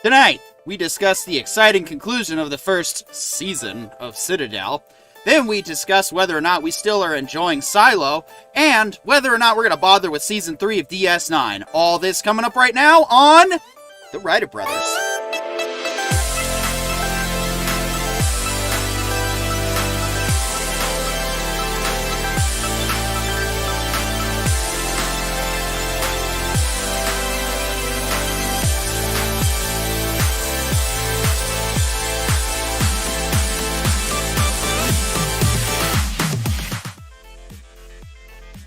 Tonight, we discuss the exciting conclusion of the first season of Citadel. Then we discuss whether or not we still are enjoying Silo, and whether or not we're going to bother with Season 3 of DS9. All this coming up right now on The Writer Brothers.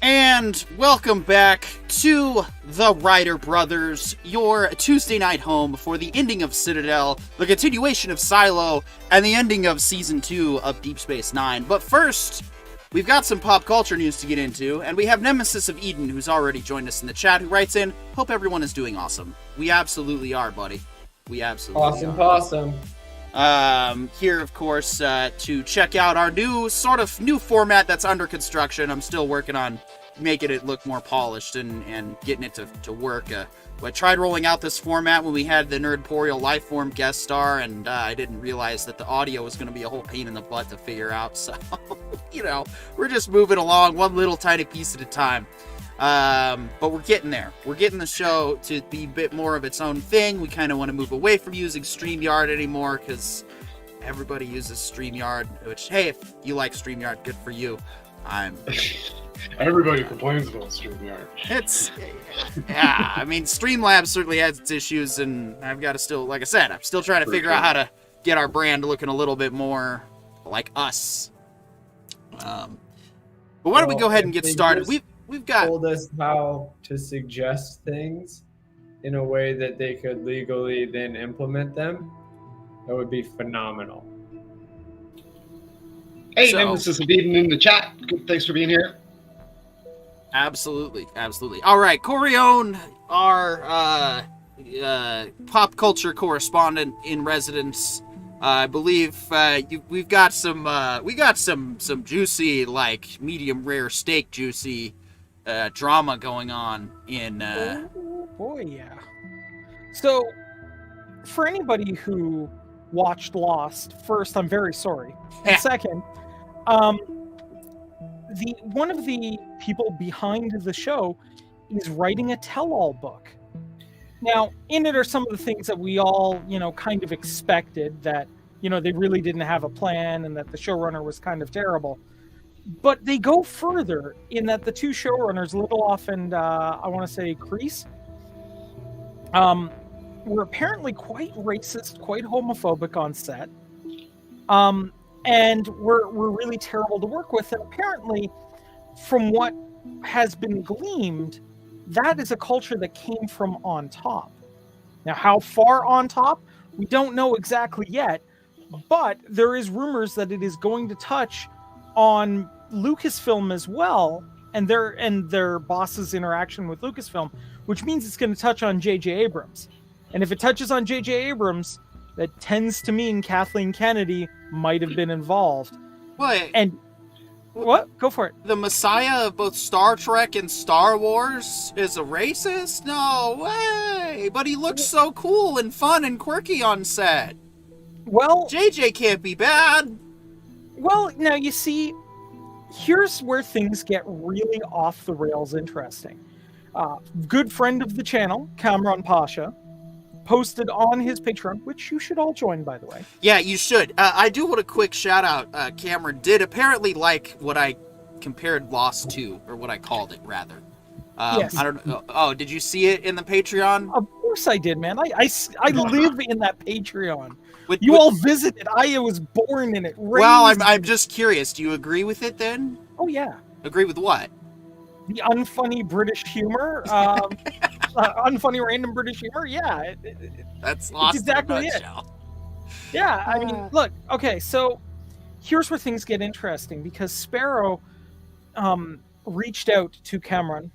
And welcome back to The Writer Brothers, your Tuesday night home for the ending of Citadel, the continuation of Silo, and the ending of Season 2 of Deep Space Nine. But first, we've got some pop culture news to get into, and we have Nemesis of Eden, who's already joined us in the chat, who writes in, "Hope everyone is doing awesome." We absolutely are, buddy. We absolutely are. Awesome. Here, of course, to check out our new format that's under construction. I'm still working on making it look more polished and getting it to work. I tried rolling out this format when we had the Nerdporeal Lifeform guest star, and I didn't realize that the audio was going to be a whole pain in the butt to figure out. So, we're just moving along one little tiny piece at a time. But we're getting there. We're getting the show to be a bit more of its own thing. We kind of want to move away from using StreamYard anymore, because everybody uses StreamYard, which, hey, if you like StreamYard, good for you. Everybody complains about StreamYard. I mean, Streamlabs certainly has its issues, and I've got to still, like I said, I'm still trying to figure out how to get our brand looking a little bit more like us. But why don't we go ahead and get started? We've got told us how to suggest things in a way that they could legally then implement them. That would be phenomenal. Hey, Nemesis of Eden in the chat. Thanks for being here. Absolutely. All right, Corione, our pop culture correspondent in residence. I believe we got some juicy, like medium rare steak juicy drama going on in. Oh boy, yeah. So, for anybody who watched Lost, first, I'm very sorry. And second, one of the people behind the show is writing a tell-all book. Now, in it are some of the things that we all, kind of expected, that, they really didn't have a plan and that the showrunner was kind of terrible. But they go further in that the two showrunners, Lindelof and I want to say Kreese, were apparently quite racist, quite homophobic on set. And were really terrible to work with. And apparently, from what has been gleaned, that is a culture that came from on top. Now, how far on top, we don't know exactly yet, but there is rumors that it is going to touch on Lucasfilm as well, and their boss's interaction with Lucasfilm, which means it's going to touch on J.J. Abrams. And if it touches on J.J. Abrams, that tends to mean Kathleen Kennedy might have been involved. Wait. And what? Go for it. The Messiah of both Star Trek and Star Wars is a racist? No way! But he looks so cool and fun and quirky on set. Well, JJ can't be bad. Well, now you see, here's where things get really off the rails interesting. Good friend of the channel, Kamran Pasha, posted on his Patreon, which you should all join, by the way. Yeah, you should. I do want a quick shout out. Cameron did apparently like what I compared Lost to, or what I called it, rather. Yes. I don't know. Oh, did you see it in the Patreon? Of course I did, man. I live in that Patreon. With- You with- all visited. I was born in it. Well, raised I'm in it. just curious. Do you agree with it then? Oh yeah. Agree with what? The unfunny British humor, unfunny random British humor. Yeah, That's lost exactly in a it. nutshell. yeah. I mean, look. Okay, so here's where things get interesting because Sparrow reached out to Cameron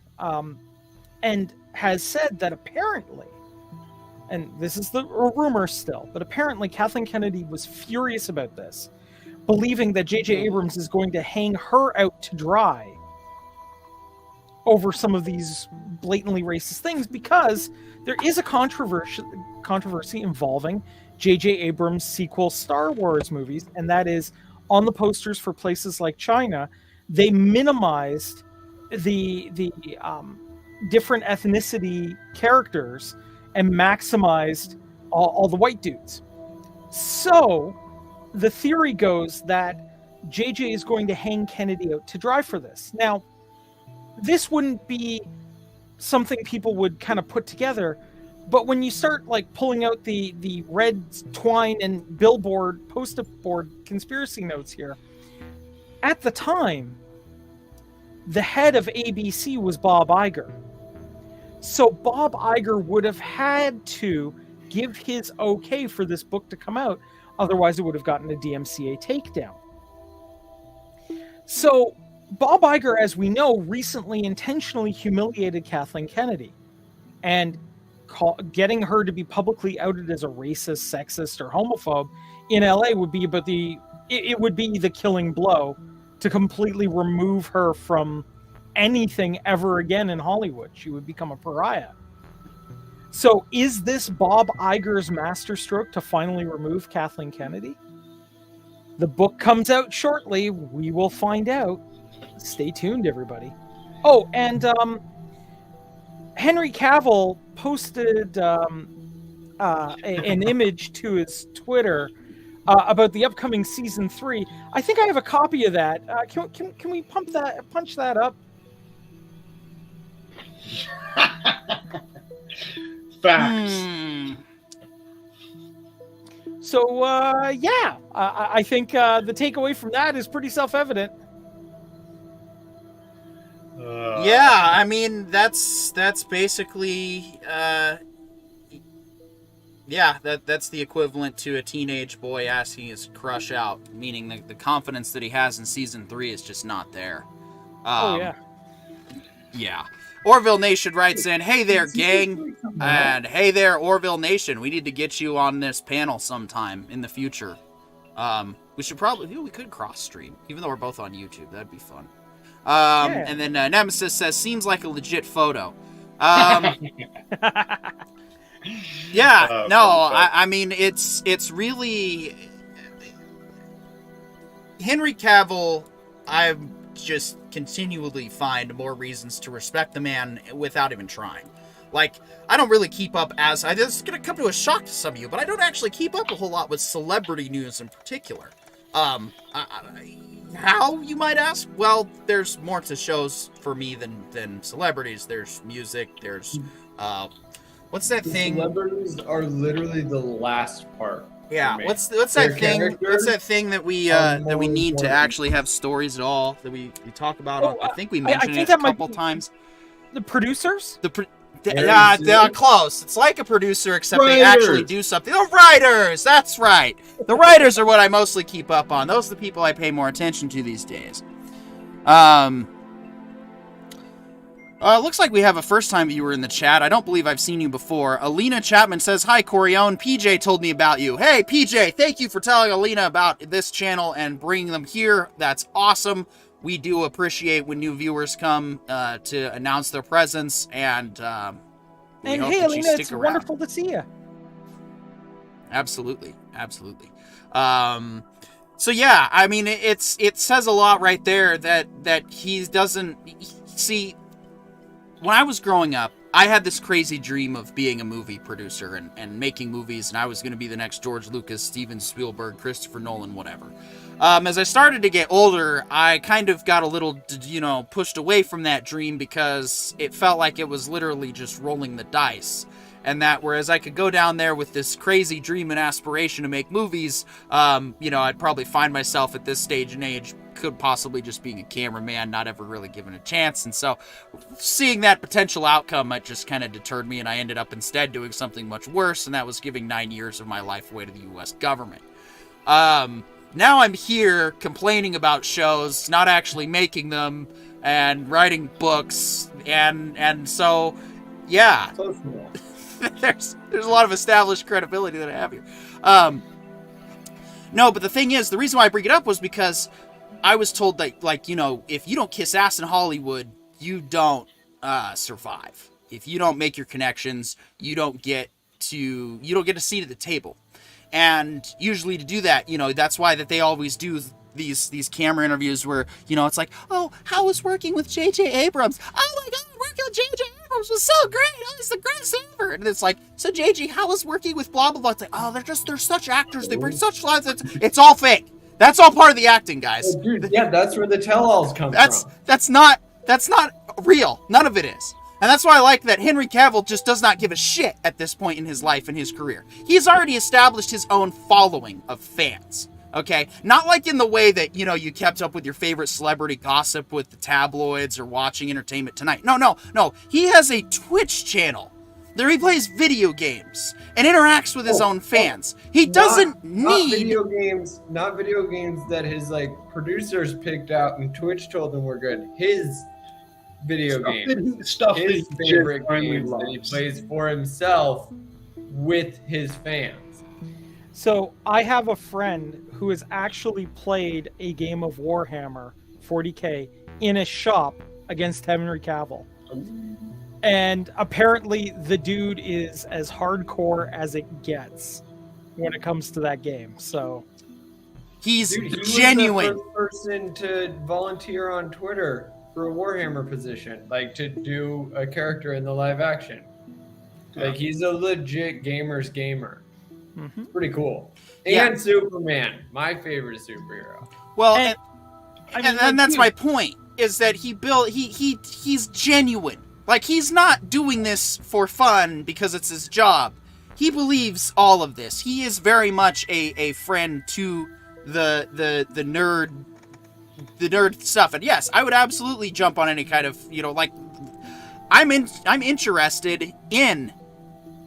and has said that apparently, and this is the rumor still, but apparently Kathleen Kennedy was furious about this, believing that J.J. Abrams is going to hang her out to dry over some of these blatantly racist things because there is a controversy involving J.J. Abrams' sequel Star Wars movies, and that is on the posters for places like China, they minimized the different ethnicity characters and maximized all the white dudes. So the theory goes that JJ is going to hang Kennedy out to dry for this. Now, this wouldn't be something people would kind of put together, but when you start like pulling out the red twine and billboard post-it board conspiracy notes here, at the time, the head of ABC was Bob Iger. So Bob Iger would have had to give his okay for this book to come out, otherwise it would have gotten a DMCA takedown. So Bob Iger, as we know, recently intentionally humiliated Kathleen Kennedy and getting her to be publicly outed as a racist, sexist, or homophobe in LA would be it would be the killing blow to completely remove her from anything ever again in Hollywood. She would become a pariah. So is this Bob Iger's masterstroke to finally remove Kathleen Kennedy? The book comes out shortly. We will find out. Stay tuned, everybody. Oh, and Henry Cavill posted an image to his Twitter about the upcoming season 3. I think I have a copy of that. Can we punch that up? Facts. So yeah, I think the takeaway from that is pretty self-evident. Yeah, I mean that's basically that's the equivalent to a teenage boy asking his crush out, meaning the confidence that he has in season 3 is just not there. Oh yeah. Yeah. Orville Nation writes in, "Hey there, gang," and "Hey there, Orville Nation. We need to get you on this panel sometime in the future. We should probably we could cross stream, even though we're both on YouTube. That'd be fun." Yeah. And then Nemesis says, "Seems like a legit photo." Yeah, no, I mean it's really Henry Cavill. I just continually find more reasons to respect the man without even trying. Like, I don't really keep up this is gonna come to a shock to some of you, but I don't actually keep up a whole lot with celebrity news in particular. How, you might ask? Well, there's more to shows for me than celebrities. There's music, there's what's that thing? Celebrities are literally the last part. Yeah, for me. what's Their that thing? What's characters that thing that we are that we more need to important. actually have stories at all that we talk about? Oh, I think we I mentioned think it a that might couple be- times. The producers? They're close. It's like a producer, except they Writers. actually do something. The writers! That's right. The writers are what I mostly keep up on. Those are the people I pay more attention to these days. Looks like we have a first-time viewer in the chat. I don't believe I've seen you before. Alina Chapman says, "Hi, Corione. PJ told me about you." Hey, PJ, thank you for telling Alina about this channel and bringing them here. That's awesome. We do appreciate when new viewers come to announce their presence, and we And hope hey, that you Alina, stick it's around. wonderful to see you. Absolutely. So yeah, I mean, it says a lot right there that he doesn't see. When I was growing up, I had this crazy dream of being a movie producer and making movies, and I was going to be the next George Lucas, Steven Spielberg, Christopher Nolan, whatever. As I started to get older, I kind of got a little, pushed away from that dream because it felt like it was literally just rolling the dice. And that whereas I could go down there with this crazy dream and aspiration to make movies, I'd probably find myself at this stage and age could possibly just being a cameraman, not ever really given a chance. And so seeing that potential outcome, it just kind of deterred me, and I ended up instead doing something much worse, and that was giving 9 years of my life away to the U.S. government. Now I'm here complaining about shows, not actually making them, and writing books, and so, yeah. There's a lot of established credibility that I have here. No, but the thing is, the reason why I bring it up was because I was told that, if you don't kiss ass in Hollywood, you don't survive. If you don't make your connections, you don't get a seat at the table. And usually to do that, that's why that they always do these camera interviews where, it's like, oh, how was working with J.J. Abrams? Oh my God, working with J.J. Abrams was so great. Oh, he's the greatest ever. And it's like, so J.J., how was working with blah, blah, blah? It's like, oh, they're such actors. They bring such lives. It's all fake. That's all part of the acting, guys. Dude, yeah, that's where the tell-alls come from. That's not real. None of it is. And that's why I like that Henry Cavill just does not give a shit at this point in his life and his career. He's already established his own following of fans. Okay? Not like in the way that, you kept up with your favorite celebrity gossip with the tabloids or watching Entertainment Tonight. No. He has a Twitch channel. There he plays video games and interacts with his own fans. He doesn't need not video games that his producers picked out and Twitch told him were good. His video games, his favorite games that he plays for himself with his fans. So I have a friend who has actually played a game of Warhammer 40K in a shop against Henry Cavill. And apparently the dude is as hardcore as it gets when it comes to that game. So he's he genuine. Was the first person to volunteer on Twitter for a Warhammer position, to do a character in the live action. He's a legit gamer's gamer. Mm-hmm. Pretty cool. And Superman, my favorite superhero. Well, and that's my point, is that he's genuine. He's not doing this for fun because it's his job. He believes all of this. He is very much a friend to the nerd stuff. And yes, I would absolutely jump on any kind of, I'm interested in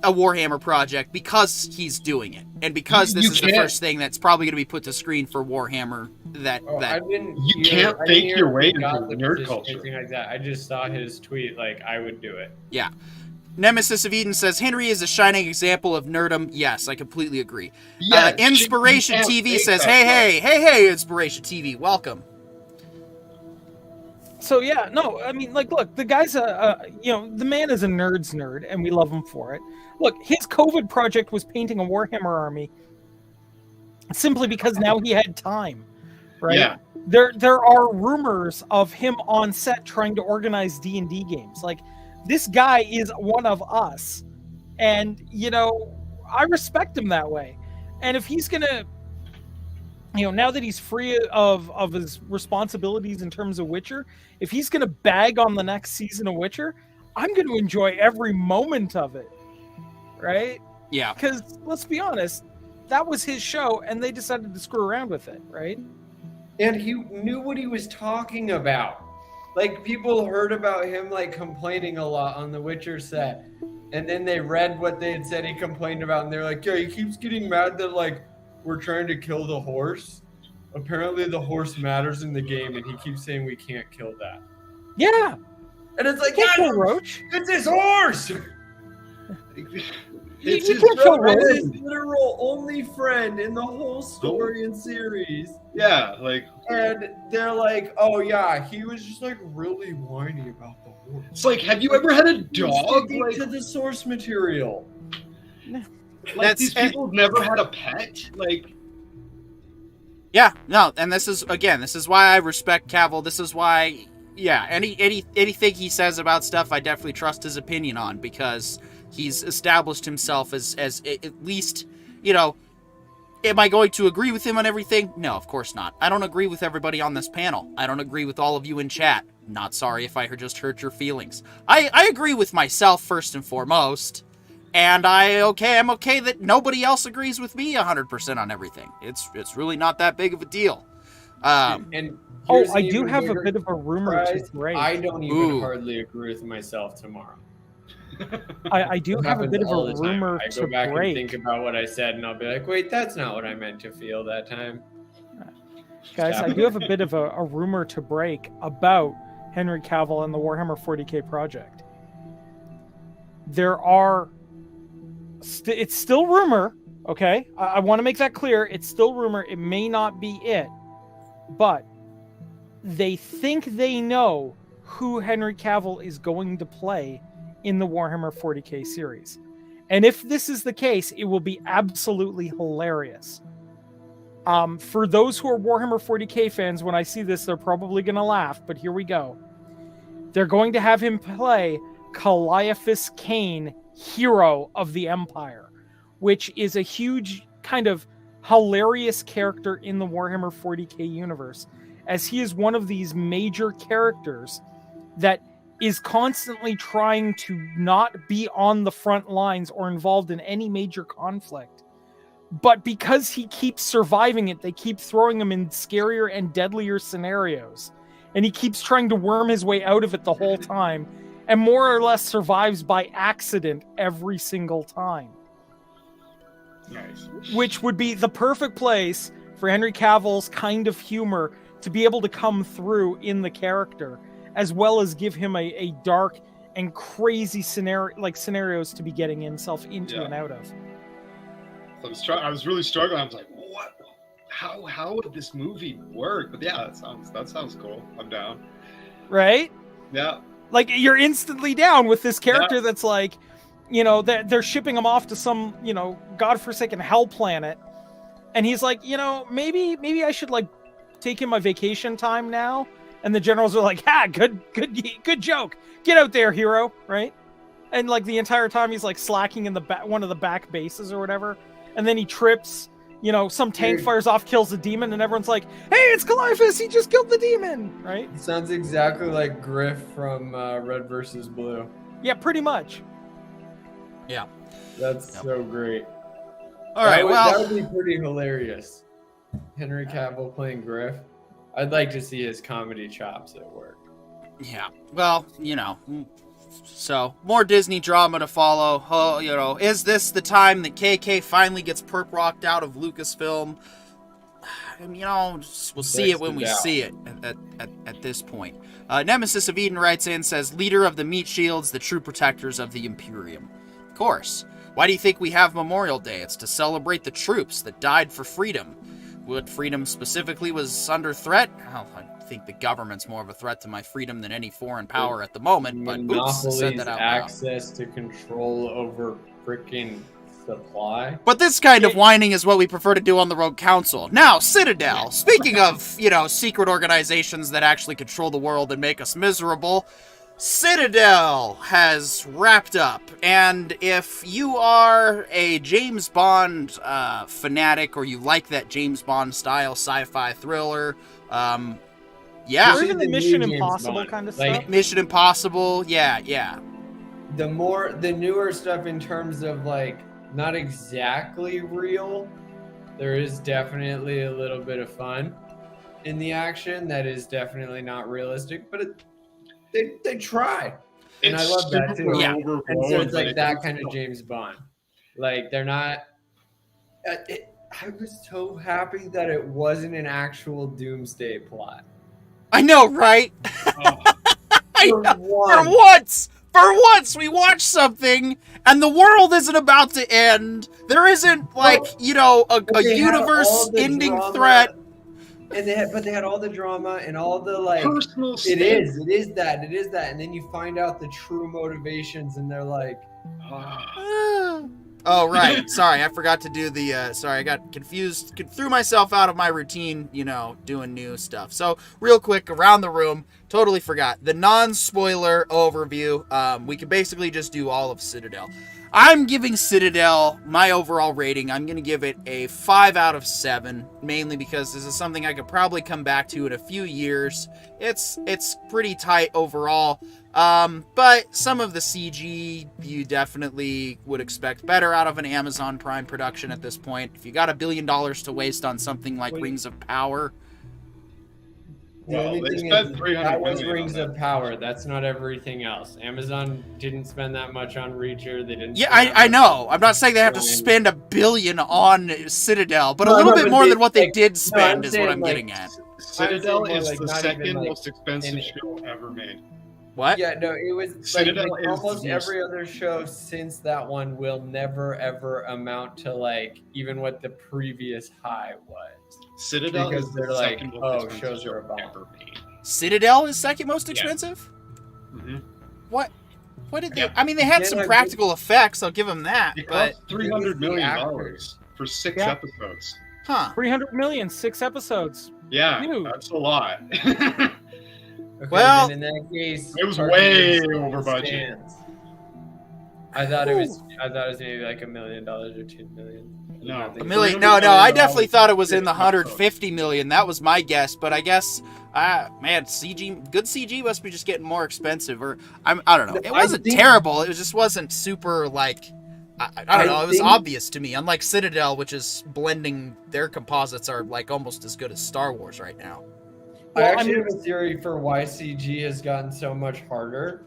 a Warhammer project because he's doing it, and because this is the first thing that's probably going to be put to screen for Warhammer. You can't fake your way into nerd culture. Anything like that. I just saw his tweet. I would do it. Yeah. Nemesis of Eden says Henry is a shining example of nerdom. Yes, I completely agree. Yes, Inspiration TV says, hey, Inspiration TV, welcome. So yeah, no, I mean, look, the guy's the man is a nerd's nerd, and we love him for it. Look, his COVID project was painting a Warhammer army, simply because now he had time, right? Yeah. There are rumors of him on set trying to organize D&D games. This guy is one of us, and I respect him that way. And if he's gonna, now that he's free of his responsibilities in terms of Witcher, if he's gonna bag on the next season of Witcher, I'm gonna enjoy every moment of it, right? Yeah. Because let's be honest, that was his show, and they decided to screw around with it, right? And he knew what he was talking about. People heard about him complaining a lot on the Witcher set, and then they read what they had said he complained about, and they're like, yeah, he keeps getting mad that we're trying to kill the horse. Apparently the horse matters in the game, and he keeps saying we can't kill that. Yeah. And it's kill Roach. It's his horse. It's his literal only friend in the whole story and series. Yeah, and they're like, oh yeah, he was just really whiny about the horse. It's have you ever had a dog? To the source material. These people have never had a pet. Yeah, no, and this is why I respect Cavill. This is why, anything he says about stuff, I definitely trust his opinion on, because he's established himself as at least, Am I going to agree with him on everything? No, of course not. I don't agree with everybody on this panel. I don't agree with all of you in chat. Not sorry if I just hurt your feelings. I agree with myself first and foremost, and I'm okay that nobody else agrees with me 100% on everything. It's really not that big of a deal. And Oh, here's I an do even have a bigger bit of a rumor to surprise. break. I don't even Ooh. hardly agree with myself tomorrow. I do It have a happens bit of all a the time. rumor I to go back break. and think about what I said, and I'll be like, wait, that's not what I meant to feel that time. Guys, I do have a bit of a rumor to break about Henry Cavill and the Warhammer 40k project. There are... it's still rumor, okay? I want to make that clear. It's still rumor. It may not be it. But they think they know who Henry Cavill is going to play in the Warhammer 40k series. And if this is the case, it will be absolutely hilarious. For those who are Warhammer 40k fans, when I see this, they're probably going to laugh, but here we go. They're going to have him play Caiaphas Cain, Hero of the Empire, which is a huge kind of hilarious character in the Warhammer 40k universe, as he is one of these major characters that is constantly trying to not be on the front lines or involved in any major conflict. But because he keeps surviving it, they keep throwing him in scarier and deadlier scenarios. And he keeps trying to worm his way out of it the whole time, and more or less survives by accident every single time. Nice. Which would be the perfect place for Henry Cavill's kind of humor to be able to come through in the character, as well as give him a dark and crazy scenarios to be getting himself into and out of. I was really struggling. I was like, what? How would this movie work? But yeah, that sounds cool. I'm down. Right? Yeah. Like, you're instantly down with this character that's like, you know, they're shipping him off to some, you know, godforsaken hell planet. And he's like, you know, maybe I should, like, take in my vacation time now. And the generals are like, good joke. Get out there, hero, right? And, like, the entire time he's, like, slacking in one of the back bases or whatever. And then he trips, you know, some tank fires off, kills the demon, and everyone's like, hey, it's Caiaphas, he just killed the demon, right? It sounds exactly like Griff from Red vs. Blue. Yeah, pretty much. Yeah. That's so great. All right, that would be pretty hilarious. Henry Cavill playing Griff. I'd like to see his comedy chops at work. Yeah, well, you know, so more Disney drama to follow. Oh, you know, is this the time that KK finally gets perp rocked out of Lucasfilm? And, you know, we'll see it when we see it at this point. Nemesis of Eden writes in, says, leader of the meat shields, the true protectors of the Imperium. Of course. Why do you think we have Memorial Day? It's to celebrate the troops that died for freedom. What freedom specifically was under threat? Well, I think the government's more of a threat to my freedom than any foreign power at the moment, but oops, I said that out loud. Access to control over freaking supply. But this kind of whining is what we prefer to do on the Rogue Council. Now, Citadel. Speaking of, you know, secret organizations that actually control the world and make us miserable, Citadel has wrapped up, and if you are a James Bond fanatic, or you like that James Bond style sci-fi thriller, yeah. Or even the Mission Impossible kind of stuff. Mission Impossible, yeah. The newer stuff in terms of, like, not exactly real, there is definitely a little bit of fun in the action that is definitely not realistic, but they try, and I love that too. Yeah. And so it's like that kind of James Bond. Like, they're not. I was so happy that it wasn't an actual doomsday plot. I know, right? For once, we watch something, and the world isn't about to end. There isn't, like, you know, a universe-ending threat. And they had all the drama and all the, like, personal it is that, and then you find out the true motivations, and they're like, oh, right. Sorry, I forgot to do the, sorry, I got confused, threw myself out of my routine, you know, doing new stuff. So, real quick, around the room, totally forgot. The non-spoiler overview, we can basically just do all of Citadel. I'm giving Citadel my overall rating. I'm going to give it a 5 out of 7, mainly because this is something I could probably come back to in a few years. It's pretty tight overall, but some of the CG you definitely would expect better out of an Amazon Prime production at this point. If you got $1 billion to waste on something like Rings of Power... The Well, only they thing spent is, $300 that was million on Rings that. of Power. That's not everything else. Amazon didn't spend that much on Reacher. They didn't. Yeah, spend that I much know. on I'm not saying they have to Ryan. spend $1 billion on Citadel, but a No, little no, bit but more they- than what they like, did no, spend I'm is saying, what I'm like, getting at. Citadel more is like the not second even, like, most expensive in it. show ever made. What? Yeah, no, it was Citadel like is almost the- every other show since that one will never ever amount to like even what the previous high was. Citadel Because is they're the like, second most oh, expensive shows show are about. ever made. Citadel is second most Yeah. expensive? Mm-hmm. What? What did they? Yeah. I mean, they had Yeah, some no, practical effects. I'll give them that. It But cost $300 million actors. for 6 Yeah. episodes. huh? 300 million, 6 episodes. Yeah, Huge. that's a lot. Okay, Well, then in that case, it was Parker way Lewis over budget. stands. I thought it was maybe like $1 million or $2 million. No. Nothing. $1 million? $300 No, I million definitely thought it was in the for 6 episodes. 150 million. That was my guess. But I guess, man, good CG must be just getting more expensive. Or I don't know. It I wasn't think- terrible. It just wasn't super like. I don't know. It was think- obvious to me. Unlike Citadel, which is blending, their composites are like almost as good as Star Wars right now. I Well, I actually mean- have a theory for why CG has gotten so much harder,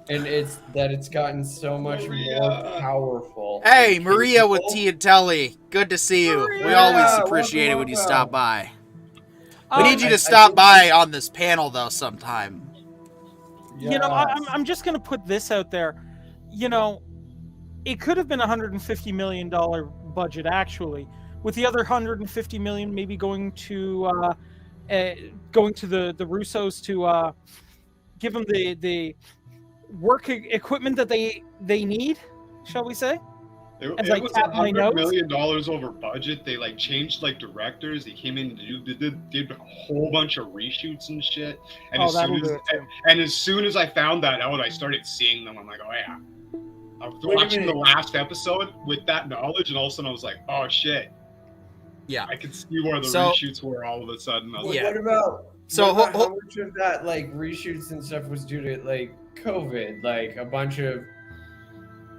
and it's that it's gotten so much more Maria. powerful. Hey, and Maria with capable. T and Telly. Good to see you. We Maria, always appreciate it when you welcome. stop by. We Um, need you I to stop think- by on this panel though sometime. You know, Yes. I'm just going to put this out there. You know, it could have been a $150 million budget, actually, with the other $150 million maybe going to the Russos to give them the work equipment that they need, shall we say? It As it I was tap my $100 notes. million over budget. They like changed like directors. They came in and did a whole bunch of reshoots and shit. And Oh, as that'll soon do as it too. and as soon as I found that out, I started seeing them. I'm like, oh yeah. I was Wait a watching the minute. last episode with that knowledge, and all of a sudden I was like, oh shit. Yeah. I could see where the So- reshoots were all of a sudden. I was Well, Yeah. What about So, what about ho- ho- how much of that like reshoots and stuff was due to like COVID? Like a bunch of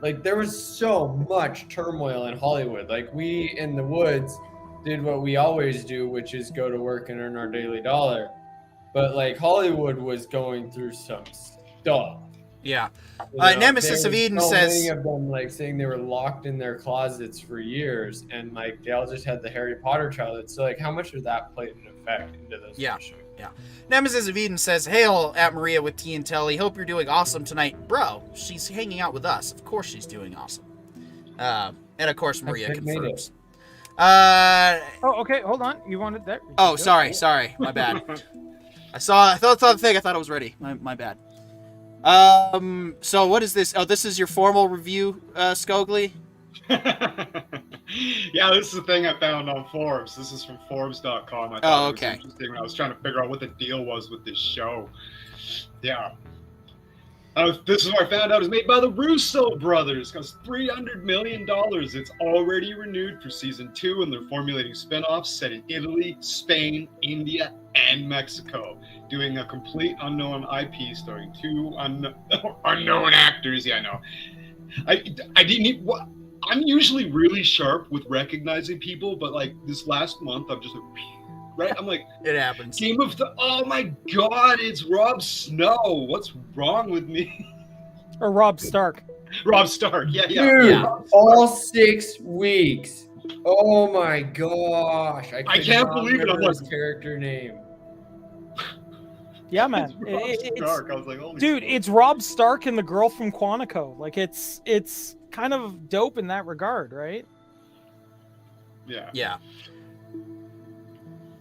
like there was so much turmoil in Hollywood. Like we in the woods did what we always do, which is go to work and earn our daily dollar. But like Hollywood was going through some stuff. Yeah. You know, Nemesis there of was Eden so says- many of them like saying they were locked in their closets for years, and like they all just had the Harry Potter childhood. So like, how much of that played an effect into those? Yeah. reshoots? Nemesis of Eden says, "Hail at Maria with T and Telly. Hope you're doing awesome tonight, bro. She's hanging out with us. Of course, she's doing awesome." And of course, Maria I made confirms. Oh, okay, hold on. You wanted that? Oh, sorry, my bad. I saw the thing. I thought it was ready. My bad. So what is this? Oh, this is your formal review, Skogly? Yeah, this is the thing I found on Forbes. This is from Forbes.com. I thought Oh, it was okay. interesting when I was trying to figure out what the deal was with this show. Yeah. This is where I found out it's made by the Russo brothers. It costs $300 million. It's already renewed for season 2, and they're formulating spin-offs set in Italy, Spain, India, and Mexico. Doing a complete unknown IP starring 2 unknown actors. Yeah, I know. I didn't even... I'm usually really sharp with recognizing people, but like this last month, I'm just like, right? I'm like, It happens. Game of the... Oh my god, it's Rob Snow. What's wrong with me? Or Rob Stark. Rob Stark. Yeah. Dude, Yeah. all 6 weeks. Oh my gosh! I could can't not believe it. I'm remember his like- character name. Yeah, man. Rob It's- Stark. I was like, holy dude, fuck. it's Rob Stark and the girl from Quantico. Like it's kind of dope in that regard, right? Yeah. Yeah.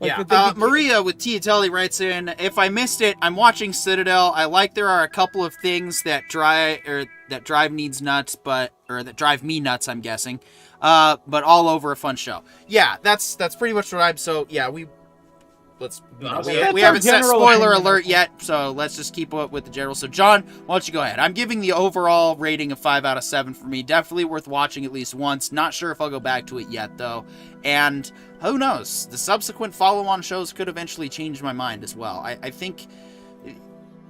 Like, Yeah, would they be- Maria with Tiatelli writes in, if I missed it, I'm watching Citadel. I like there are a couple of things that drive needs nuts, that drive me nuts, I'm guessing. But all over a fun show. Yeah, that's pretty much what I'm, so yeah, we haven't set spoiler alert yet, so let's just keep up with the general. So John, why don't you go ahead? I'm giving the overall rating of 5 out of 7 for me. Definitely worth watching at least once. Not sure if I'll go back to it yet though. And who knows? The subsequent follow-on shows could eventually change my mind as well. I think,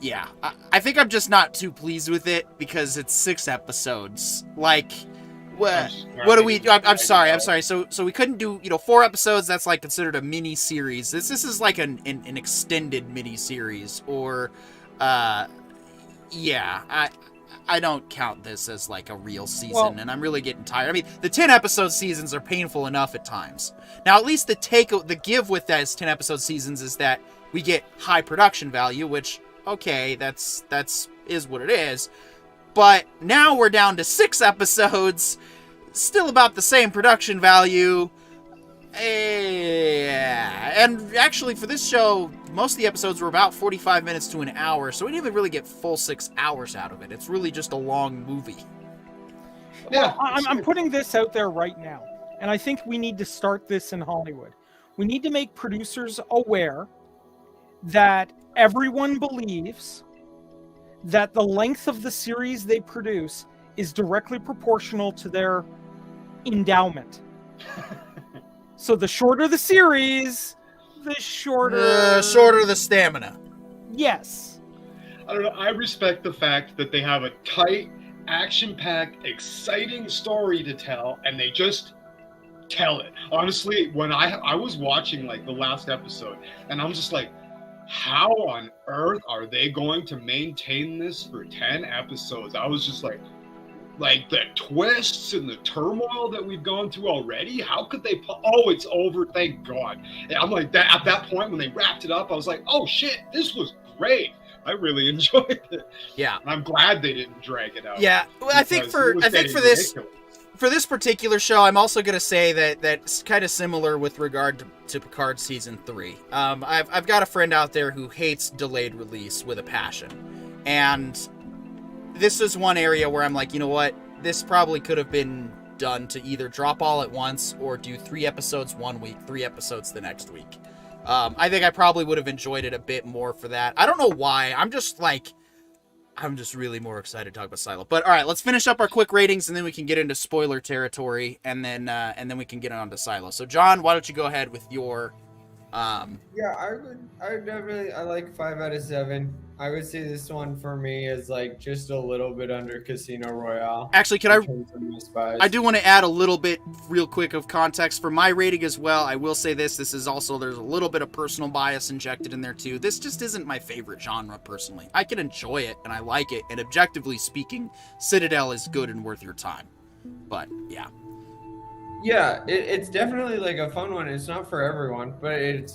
yeah, I think I'm just not too pleased with it because it's 6 episodes. Like, what do we? I'm sorry. So we couldn't do 4 episodes. That's like considered a mini series. This is like an extended mini series, or yeah. I don't count this as like a real season, and I'm really getting tired. I mean, the 10 episode seasons are painful enough at times. Now, at least the give with those 10 episode seasons is that we get high production value, which okay, that's is what it is. But now we're down to 6 episodes, still about the same production value. And actually, for this show, most of the episodes were about 45 minutes to an hour, so we didn't even really get full 6 hours out of it. It's really just a long movie. Yeah, I'm putting this out there right now, and I think we need to start this in Hollywood. We need to make producers aware that everyone believes that the length of the series they produce is directly proportional to their endowment. So the shorter the series, the shorter the stamina. Yes. I don't know. I respect the fact that they have a tight, action-packed, exciting story to tell, and they just tell it. Honestly, when I was watching like the last episode, and I'm just like, how on earth are they going to maintain this for 10 episodes? I was just like the twists and the turmoil that we've gone through already. How could they? Oh, it's over. Thank God. And I'm like that at that point when they wrapped it up. I was like, oh shit, this was great. I really enjoyed it. Yeah, and I'm glad they didn't drag it out. Yeah, well, I think for this. For this particular show, I'm also going to say that that's kind of similar with regard to Picard Season 3. I've got a friend out there who hates delayed release with a passion. And this is one area where I'm like, you know what? This probably could have been done to either drop all at once or do 3 episodes one week, 3 episodes the next week. I think I probably would have enjoyed it a bit more for that. I don't know why. I'm just really more excited to talk about Silo. But all right, let's finish up our quick ratings, and then we can get into spoiler territory, and then we can get on to Silo. So, John, why don't you go ahead with your? Yeah, I would definitely. I like 5 out of 7. I would say this one for me is like just a little bit under Casino Royale. Actually, I do want to add a little bit real quick of context for my rating as well. I will say this is also, there's a little bit of personal bias injected in there too. This just isn't my favorite genre personally. I can enjoy it and I like it, and objectively speaking, Citadel is good and worth your time. But yeah. Yeah, it's definitely like a fun one. It's not for everyone, but it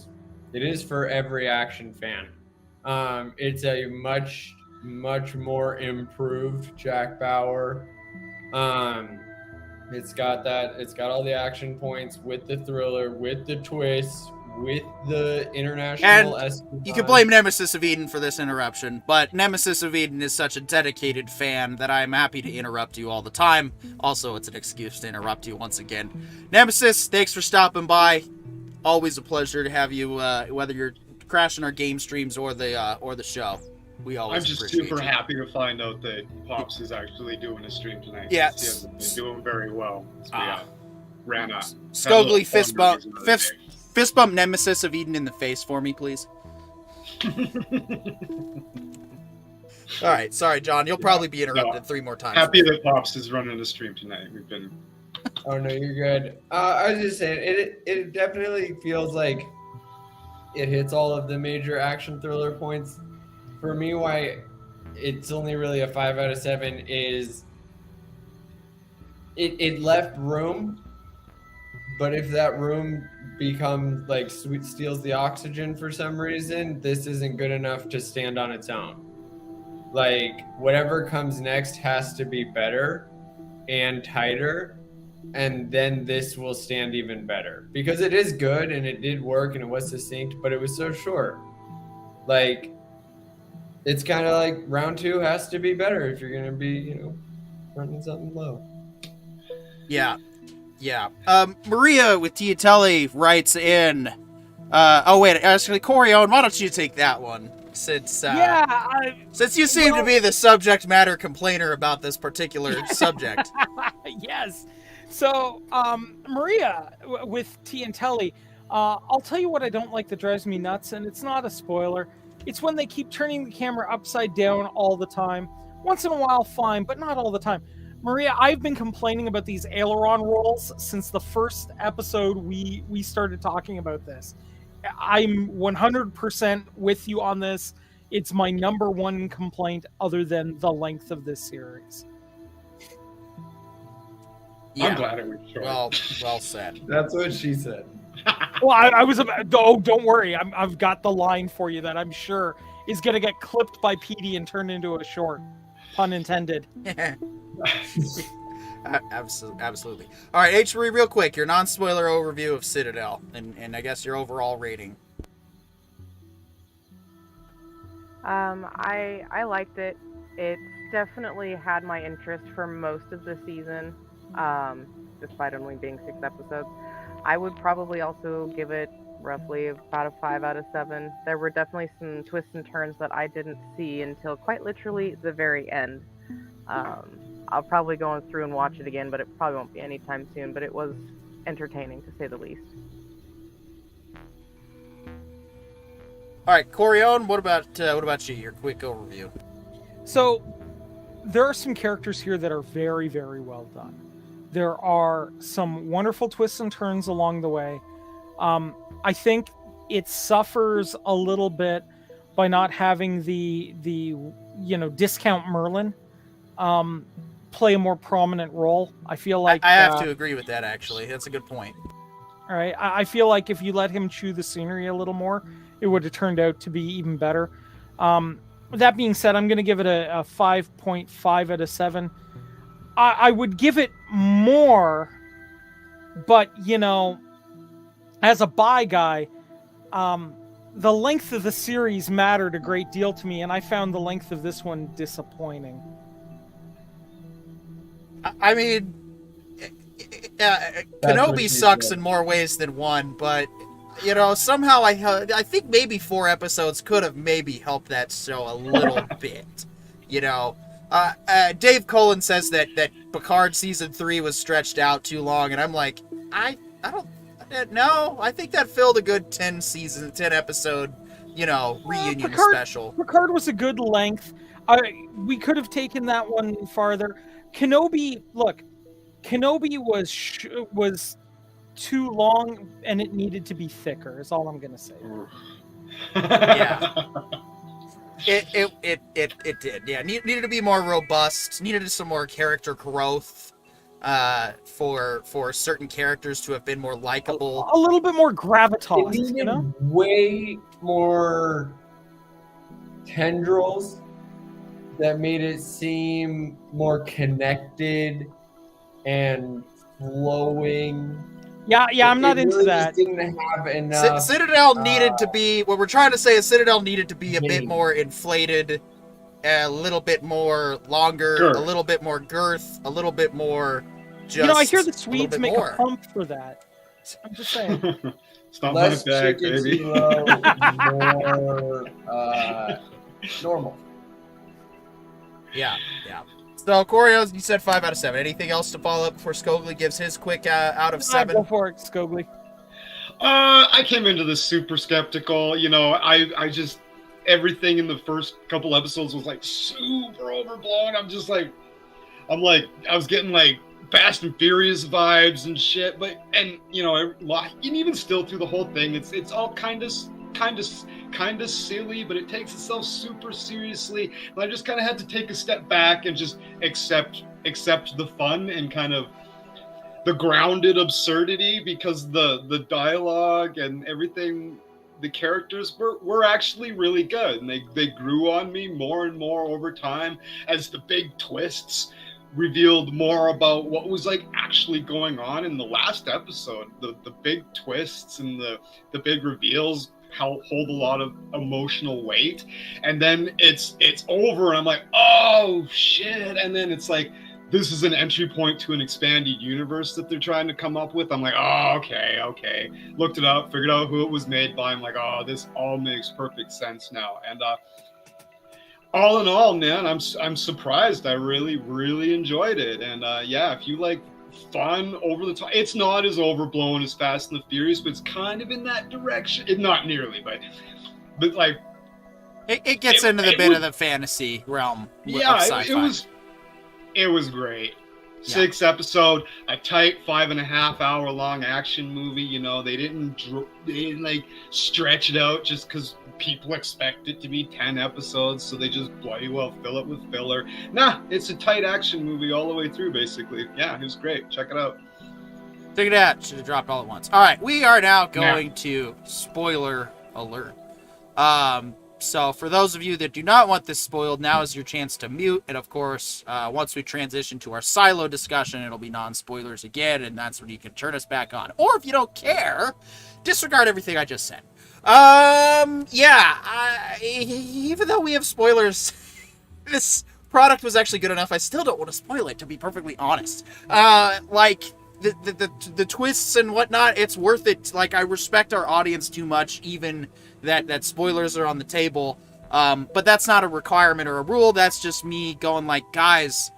is for every action fan. It's a much more improved Jack Bauer. It's got all the action points with the thriller, with the twists, with the international espionage. You can blame Nemesis of Eden for this interruption, but Nemesis of Eden is such a dedicated fan that I'm happy to interrupt you all the time. Also, it's an excuse to interrupt you once again. Nemesis, thanks for stopping by. Always a pleasure to have you, whether you're crashing our game streams or the show. We always. I'm just super happy to find out that Pops is actually doing a stream tonight. Yeah, he hasn't been doing very well. So ran up. Stokely fist bump Nemesis of Eden in the face for me, please. All right, sorry, John. You'll probably be interrupted 3 more times. Happy that Pops is running a stream tonight. We've been. Oh no, you're good. I was just saying, it definitely feels like it hits all of the major action thriller points. For me, why it's only really a 5 out of 7 is it left room, but if that room becomes like steals the oxygen for some reason, this isn't good enough to stand on its own. Like whatever comes next has to be better and tighter, and then this will stand even better because it is good and it did work and it was succinct, but it was so short. Like it's kind of like round 2 has to be better if you're gonna be, running something low. Yeah. Maria with Tiatelli writes in, Oh wait, actually, Corione, why don't you take that one? Since since you seem to be the subject matter complainer about this particular subject. Yes. So, Maria with T and Telly, I'll tell you what I don't like that drives me nuts, and it's not a spoiler. It's when they keep turning the camera upside down all the time. Once in a while, fine, but not all the time. Maria, I've been complaining about these aileron rolls since the first episode we started talking about this. I'm 100% with you on this. It's my number one complaint other than the length of this series. Yeah. I'm glad it was short. Well said. That's what she said. Well, I was about. Oh, don't worry. I've got the line for you that I'm sure is going to get clipped by PD and turned into a short. Pun intended. Absolutely. All right, H3, real quick, your non-spoiler overview of Citadel, and I guess your overall rating. I liked it. It's definitely had my interest for most of the season, despite only being 6 episodes. I would probably also give it roughly about a 5 out of 7. There were definitely some twists and turns that I didn't see until quite literally the very end. I'll probably go through and watch it again, but it probably won't be anytime soon. But it was entertaining, to say the least. All right, Corione, what about you? Your quick overview. So, there are some characters here that are very, very well done. There are some wonderful twists and turns along the way. I think it suffers a little bit by not having the discount Merlin play a more prominent role. I feel like I have to agree with that. Actually, that's a good point. All right, I feel like if you let him chew the scenery a little more, it would have turned out to be even better. That being said, I'm going to give it a 5.5 out of 7. I would give it more, but as a buy guy, the length of the series mattered a great deal to me, and I found the length of this one disappointing. I mean, Kenobi sucks in more ways than one, but somehow I think maybe 4 episodes could have maybe helped that show a little bit. Dave Cullen says that Picard season 3 was stretched out too long, and I'm like, I don't know. I think that filled a good 10 episode, reunion special. Picard was a good length. We could have taken that one farther. Kenobi was too long, and it needed to be thicker. Is all I'm gonna say. Yeah. It did. Yeah, needed to be more robust. Needed some more character growth. For certain characters to have been more likable, a little bit more gravitas. It needed way more tendrils that made it seem more connected and flowing. Yeah, I'm not into that. Didn't have enough. Citadel needed to be. What we're trying to say is Citadel needed to be a bit more inflated, a little bit more longer, girth. A little bit more girth, a little bit more. Just I hear the Swedes make more. a pump for that. I'm just saying. Stop Less back, chicken baby. kilo, more normal. Yeah. So, Corios, you said 5 out of 7. Anything else to follow up before Scogli gives his quick out of 7? Go for it, Scogli. I came into this super skeptical. I just everything in the first couple episodes was like super overblown. I was getting like Fast and Furious vibes and shit. And even still through the whole thing, it's all kind of silly, but it takes itself super seriously. And I just kind of had to take a step back and just accept the fun and kind of the grounded absurdity, because the dialogue and everything, the characters were actually really good, and they grew on me more and more over time as the big twists revealed more about what was like actually going on in the last episode. The big twists and the big reveals hold a lot of emotional weight, and then it's over and I'm like, oh shit, and then it's like this is an entry point to an expanded universe that they're trying to come up with. I'm like, oh, okay. Looked it up, figured out who it was made by. I'm like, oh, this all makes perfect sense now. And all in all, man, I'm surprised. I really enjoyed it. And yeah, if you like fun, over the top, it's not as overblown as Fast and the Furious, but it's kind of in that direction. Not nearly, but like it gets into the bit of the fantasy realm. Yeah, of sci-fi. It was great. 6 episode, a tight 5.5 hour long action movie. You know, they didn't like stretch it out just because people expect it to be 10 episodes, so they just bloody well fill it with filler. Nah, it's a tight action movie all the way through, basically. Yeah, it was great. Check it out. Check it out. Should have dropped all at once. All right, we are now going to spoiler alert. So for those of you that do not want this spoiled, now is your chance to mute. And of course, once we transition to our silo discussion, it'll be non-spoilers again, and that's when you can turn us back on. Or if you don't care, disregard everything I just said. Even though we have spoilers, this product was actually good enough. I still don't want to spoil it, to be perfectly honest. Like the twists and whatnot, it's worth it. Like, I respect our audience too much, even that spoilers are on the table. But that's not a requirement or a rule. That's just me going like, guys,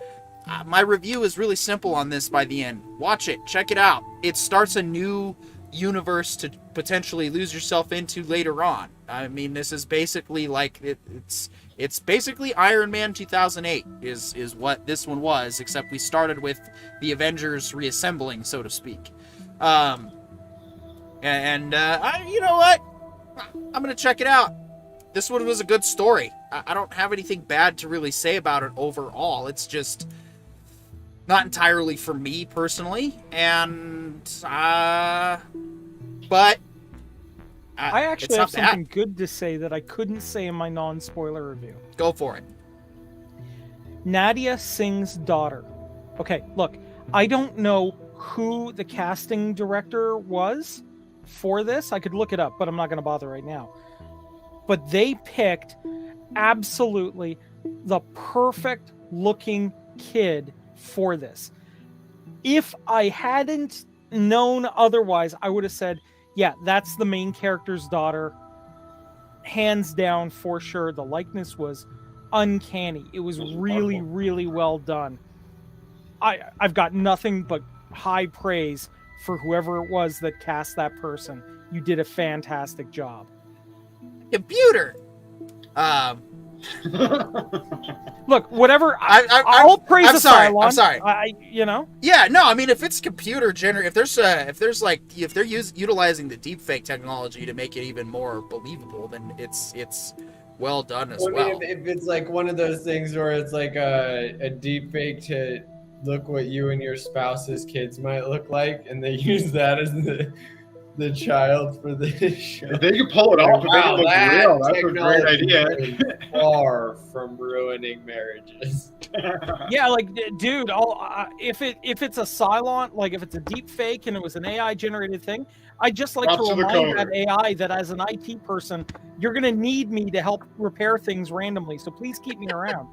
my review is really simple on this by the end. Watch it. Check it out. It starts a new universe to potentially lose yourself into later on. I mean, this is basically like it's basically Iron Man 2008 is what this one was, except we started with the Avengers reassembling, so to speak. You know what? I'm gonna check it out. This one was a good story. I don't have anything bad to really say about it overall. It's just not entirely for me personally, and but I actually have something good to say that I couldn't say in my non-spoiler review. Go for it. Nadia Singh's daughter. Okay, look, I don't know who the casting director was for this. I could look it up, but I'm not going to bother right now. But they picked absolutely the perfect looking kid for this. If I hadn't known otherwise, I would have said, yeah, that's the main character's daughter. Hands down, for sure. The likeness was uncanny. It was really, really well done. I've got nothing but high praise for whoever it was that cast that person. You did a fantastic job. Computer. Look, whatever. I'll praise Cylon. I'm sorry. You know. Yeah, no. I mean, if it's computer generated, if they're utilizing the deepfake technology to make it even more believable, then it's well done as well. If it's like one of those things where it's like a deepfake to look what you and your spouse's kids might look like, and they use that as the child for this show. If they can pull it off, wow, that's a great idea. Far from ruining marriages. Yeah, like, dude, if it's a Cylon, like if it's a deep fake and it was an AI generated thing, I'd just like to remind that AI that as an IT person, you're gonna need me to help repair things randomly. So please keep me around.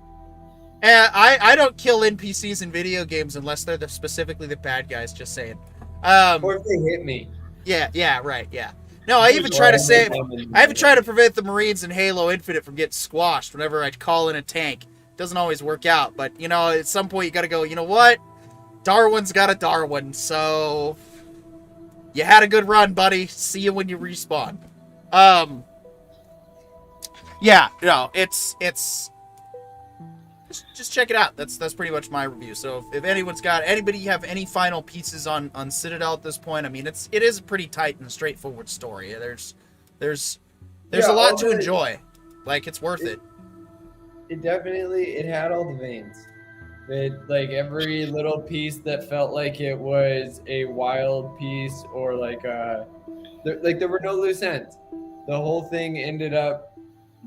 I don't kill NPCs in video games unless they're specifically the bad guys. Just saying. Or if they hit me. Yeah, right, yeah. No, I even try to prevent the Marines in Halo Infinite from getting squashed whenever I call in a tank. Doesn't always work out, but, you know, at some point you gotta go, you know what? Darwin's got a Darwin, so you had a good run, buddy. See you when you respawn. Yeah, no, it's just check it out. That's pretty much my review. So if anybody have any final pieces on Citadel at this point, I mean, it is a pretty tight and straightforward story. There's a lot to enjoy. Like, it's worth it. It definitely had all the veins. It, like, every little piece that felt like it was a wild piece, or like there were no loose ends. The whole thing ended up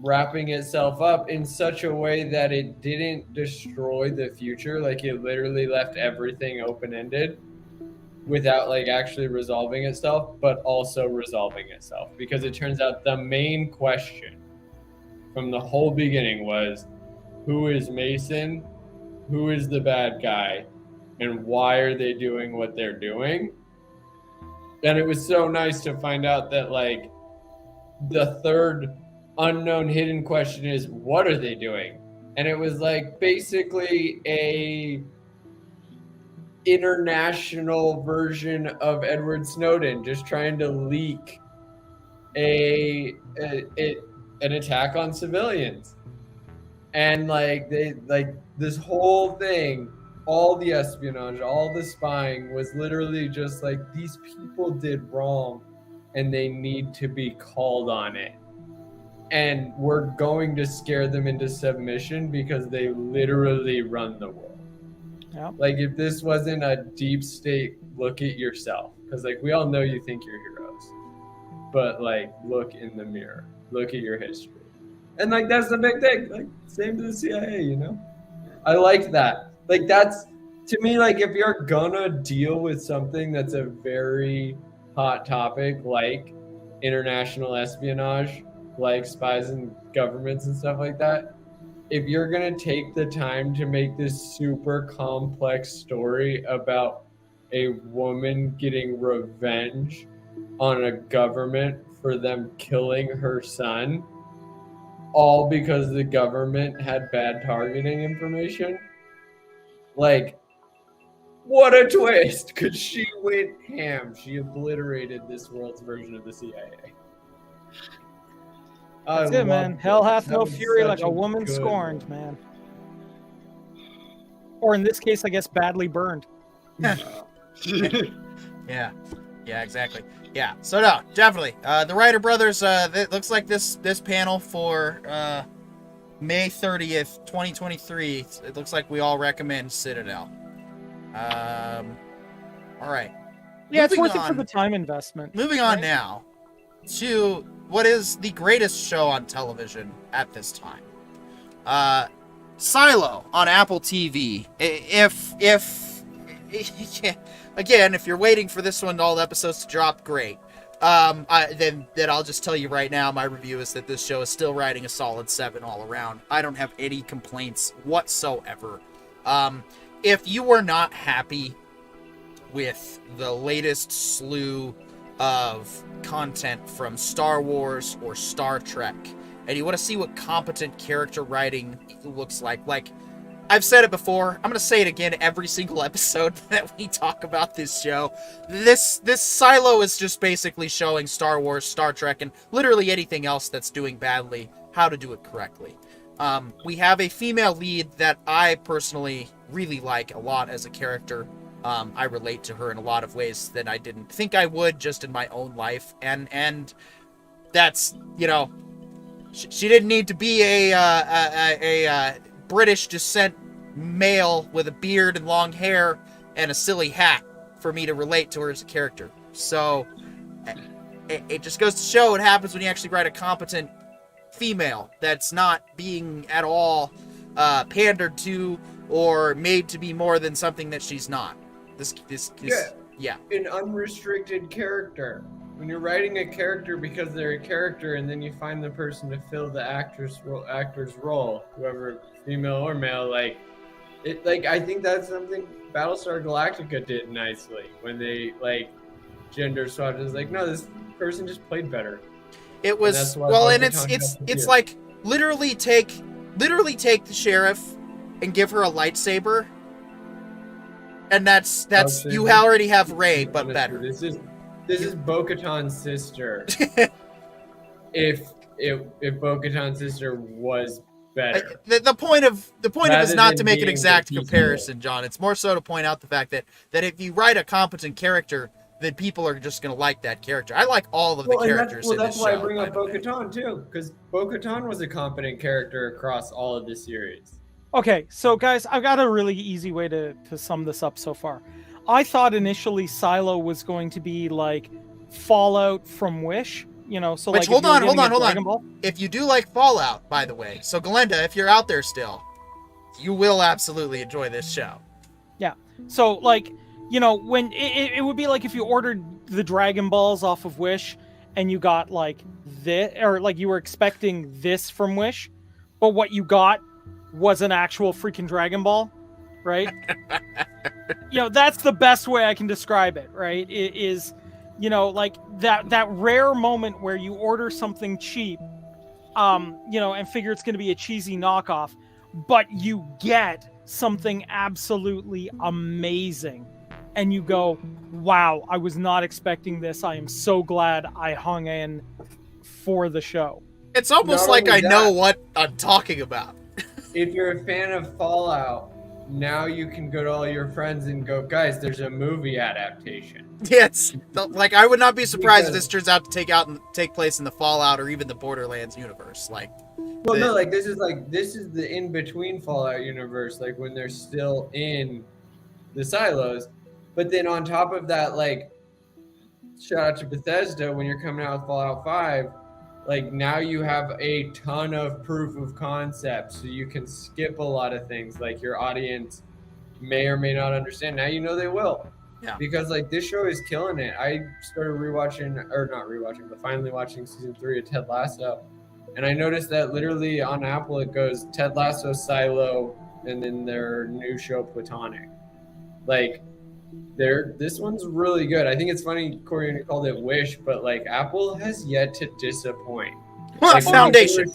wrapping itself up in such a way that it didn't destroy the future. Like, it literally left everything open-ended without like actually resolving itself, but also resolving itself, because it turns out the main question from the whole beginning was, who is Mason? who is the bad guy and why are they doing what they're doing. And it was so nice to find out that like the third unknown hidden question is, what are they doing? And it was like basically a international version of Edward Snowden just trying to leak an attack on civilians. And like they like this whole thing, all the espionage, all the spying was literally just like these people did wrong and they need to be called on it. And we're going to scare them into submission because they literally run the world. Yeah. Like if this wasn't a deep state, look at yourself. Because like we all know you think you're heroes. But like look in the mirror. Look at your history. And like that's the big thing. Like same to the CIA, you know? I like that. Like that's to me, like if you're gonna deal with something that's a very hot topic like international espionage, like spies and governments and stuff like that, if you're going to take the time to make this super complex story about a woman getting revenge on a government for them killing her son, all because the government had bad targeting information, like, what a twist! Because she went ham. She obliterated this world's version of the CIA. That's it, man. Hell hath no fury like a woman scorned, man. Or in this case, I guess, badly burned. Yeah, exactly. Yeah, so no, definitely. The Writer Brothers, it looks like this panel for May 30th, 2023, it looks like we all recommend Citadel. All right. Yeah, it's worth it for the time investment. Moving on now to what is the greatest show on television at this time. Silo on Apple TV. Again, if you're waiting for this one, all the episodes to drop, great. Then I'll just tell you right now, my review is that this show is still riding a solid 7 all around. I don't have any complaints whatsoever. If you were not happy with the latest slew of content from Star Wars or Star Trek, and you want to see what competent character writing looks like I've said it before, I'm going to say it again every single episode that we talk about this show. This Silo is just basically showing Star Wars, Star Trek, and literally anything else that's doing badly, how to do it correctly. We have a female lead that I personally really like a lot as a character. I relate to her in a lot of ways that I didn't think I would just in my own life. And that's, you know, she didn't need to be a British descent male with a beard and long hair and a silly hat for me to relate to her as a character. So it just goes to show what happens when you actually write a competent female that's not being at all pandered to or made to be more than something that she's not. Yeah. An unrestricted character. When you're writing a character because they're a character, and then you find the person to fill the actor's role, whoever, female or male, I think that's something Battlestar Galactica did nicely when they gender swapped. It's like, no, this person just played better. It was and it's like literally take the sheriff and give her a lightsaber, and that's you already have Rey, but better. This is Bo-Katan's sister. if Bo-Katan's sister was better. The point of it is not to make an exact comparison, John. It's more so to point out the fact that if you write a competent character, then people are just going to like that character. I like all of the characters in this show. That's why I bring up Bo-Katan too, because Bo-Katan was a competent character across all of the series. Okay, so guys, I've got a really easy way to sum this up so far. I thought initially Silo was going to be like Fallout from Wish, you know, so which, hold on. If you do like Fallout, by the way, so Glenda, if you're out there still, you will absolutely enjoy this show. Yeah. So when it would be like if you ordered the Dragon Balls off of Wish and you got this, or you were expecting this from Wish, but what you got was an actual freaking Dragon Ball. right? That's the best way I can describe it, right? It is, like that rare moment where you order something cheap, and figure it's going to be a cheesy knockoff, but you get something absolutely amazing. And you go, wow, I was not expecting this. I am so glad I hung in for the show. It's almost Not like only I know what I'm talking about. If you're a fan of Fallout, now you can go to all your friends and go, guys, there's a movie adaptation. Yeah, it's like I would not be surprised if Because- this turns out to take place in the Fallout or even the Borderlands universe. Like, Well, no, like this is the in between Fallout universe, like when they're still in the silos. But then on top of that, like, shout out to Bethesda when you're coming out with Fallout 5, like now you have a ton of proof of concept, so you can skip a lot of things like your audience may or may not understand. Now you know they will. Yeah. Because like this show is killing it. I started finally watching season 3 of Ted Lasso. And I noticed that literally on Apple it goes Ted Lasso, Silo, and then their new show Platonic. Like this one's really good. I think it's funny Corey called it Wish, but like Apple has yet to disappoint. Like, Foundation.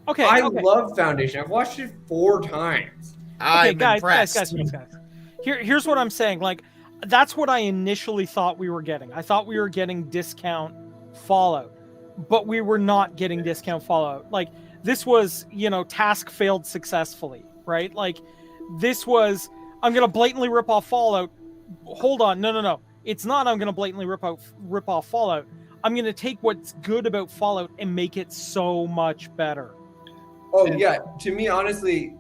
Okay, I okay. love Foundation. I've watched it 4 times. I'm guys, impressed. Guys. Here's what I'm saying. Like, that's what I initially thought we were getting. I thought we were getting discount Fallout, but we were not getting discount Fallout. Like, this was, task failed successfully, right? Like, this was, I'm going to blatantly rip off Fallout. Hold on. No. It's not I'm going to blatantly rip off Fallout. I'm going to take what's good about Fallout and make it so much better. Oh, yeah. To me, honestly,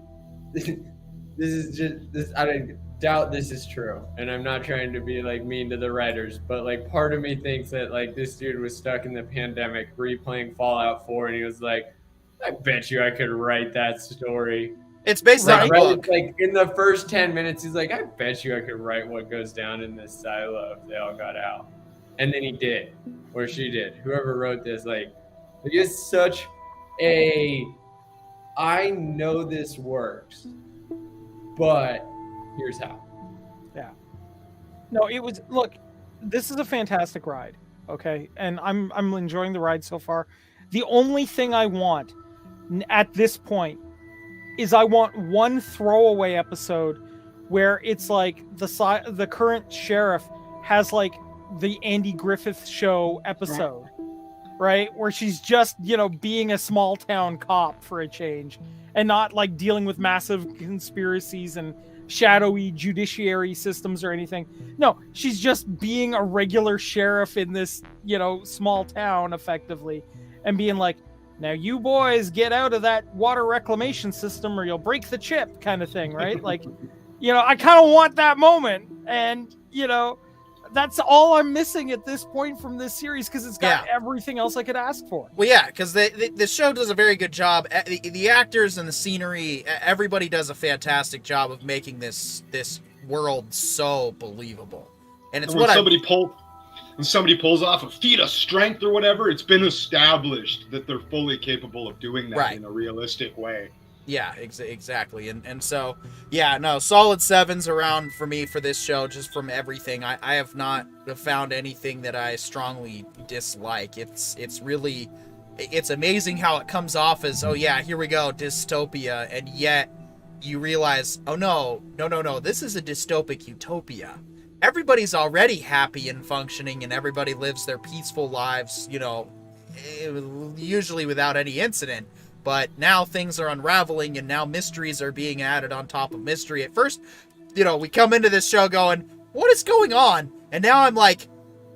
I doubt this is true. And I'm not trying to be, like, mean to the writers, but, like, part of me thinks that, like, this dude was stuck in the pandemic replaying Fallout 4, and he was like, I bet you I could write that story. It's based on a book. Like in the first 10 minutes, he's like, I bet you I could write what goes down in this silo if they all got out. And then he did, or she did. Whoever wrote this, like it's such a, I know this works, but here's how. Yeah. No, it was, look, this is a fantastic ride, okay? And I'm enjoying the ride so far. The only thing I want at this point is I want one throwaway episode where it's like the current sheriff has like the Andy Griffith Show episode, right? Where she's just, being a small town cop for a change and not like dealing with massive conspiracies and shadowy judiciary systems or anything. No, she's just being a regular sheriff in this, small town effectively and being like, now you boys get out of that water reclamation system or you'll break the chip kind of thing, right? Like, I kind of want that moment. And, that's all I'm missing at this point from this series because it's got everything else I could ask for. Well, yeah, because the show does a very good job. The actors and the scenery, everybody does a fantastic job of making this world so believable. And it's when somebody pulls off a feat of strength or whatever, it's been established that they're fully capable of doing that in a realistic way. Yeah, exactly. And so, yeah, no, solid 7s around for me for this show, just from everything. I have not found anything that I strongly dislike. It's amazing how it comes off as, oh yeah, here we go, dystopia, and yet you realize, oh no, this is a dystopic utopia. Everybody's already happy and functioning, and everybody lives their peaceful lives, usually without any incident. But now things are unraveling, and now mysteries are being added on top of mystery. At first, we come into this show going, what is going on? And now I'm like,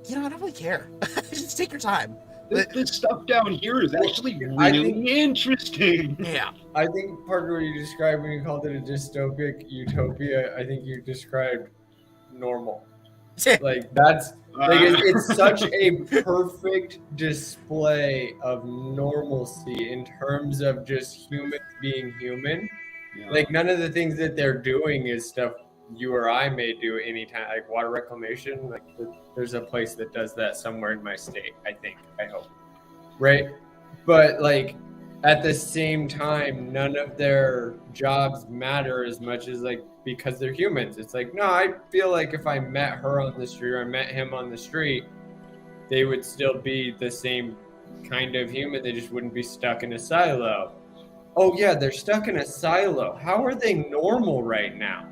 I don't really care. Just take your time. This stuff down here is actually really interesting. Yeah. I think, Parker, what you described when you called it a dystopic utopia, I think you described normal. Like that's like it's such a perfect display of normalcy in terms of just humans being human. Yeah. Like none of the things that they're doing is stuff you or I may do anytime. Like water reclamation, like there's a place that does that somewhere in my state. I hope, right? But like at the same time, none of their jobs matter as much as like because they're humans. It's like, no, I feel like if I met her on the street or I met him on the street, they would still be the same kind of human. They just wouldn't be stuck in a silo. Oh yeah, they're stuck in a silo. How are they normal right now?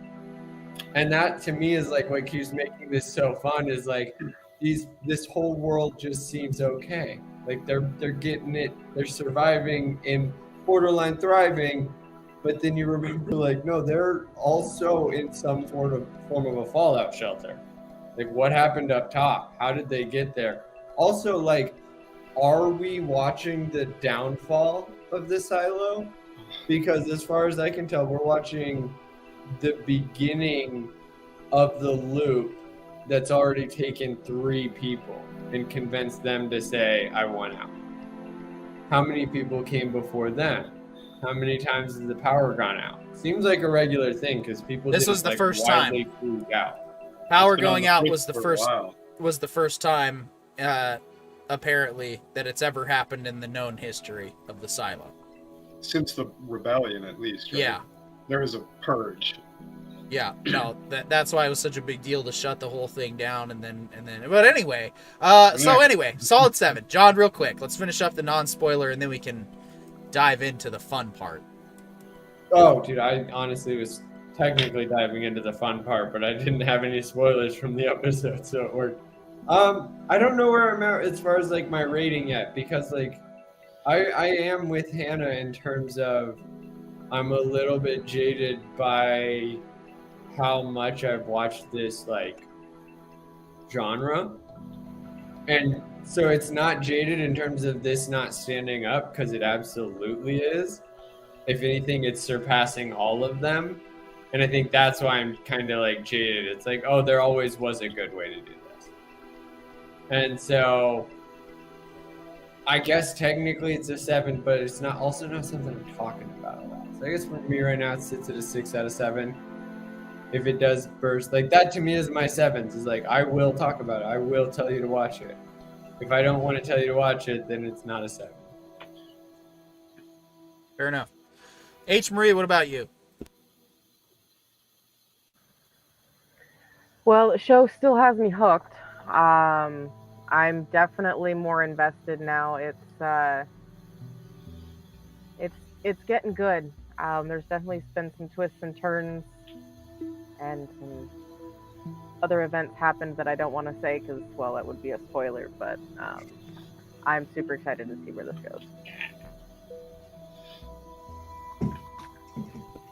And that to me is like what keeps making this so fun is like this whole world just seems okay. Like they're getting it, they're surviving in borderline thriving, but then you remember like no, they're also in some form of a fallout shelter. Like what happened up top? How did they get there? Also, like, are we watching the downfall of the silo? Because as far as I can tell, we're watching the beginning of the loop that's already taken 3 people and convinced them to say, I want out. How many people came before them? How many times has the power gone out? Seems like a regular thing because people This was the like, first time. widely freak out. Power It's been on going the out fritz was the for a first while. was the first time, apparently, that it's ever happened in the known history of the silo. Since the rebellion, at least. Right? Yeah. There was a purge. Yeah, no, that's why it was such a big deal to shut the whole thing down, and then. But anyway, solid 7. John, real quick, let's finish up the non-spoiler, and then we can dive into the fun part. Oh, dude, I honestly was technically diving into the fun part, but I didn't have any spoilers from the episode, so it worked. I don't know where I'm at as far as like my rating yet, because like I am with Hannah in terms of I'm a little bit jaded by how much I've watched this like genre, and so it's not jaded in terms of this not standing up because it absolutely is. If anything, it's surpassing all of them, and I think that's why I'm kind of like jaded. It's like, oh, there always was a good way to do this, and so I guess technically it's a 7, but it's not not something I'm talking about a lot. So I guess for me right now it sits at a 6 out of 7. If it does burst, like that to me is my 7s. Is like I will talk about it. I will tell you to watch it. If I don't want to tell you to watch it, then it's not a 7. Fair enough. H. Marie, what about you? Well, the show still has me hooked. I'm definitely more invested now. It's getting good. There's definitely been some twists and turns, and some other events happened that I don't want to say because, well, that would be a spoiler. But I'm super excited to see where this goes.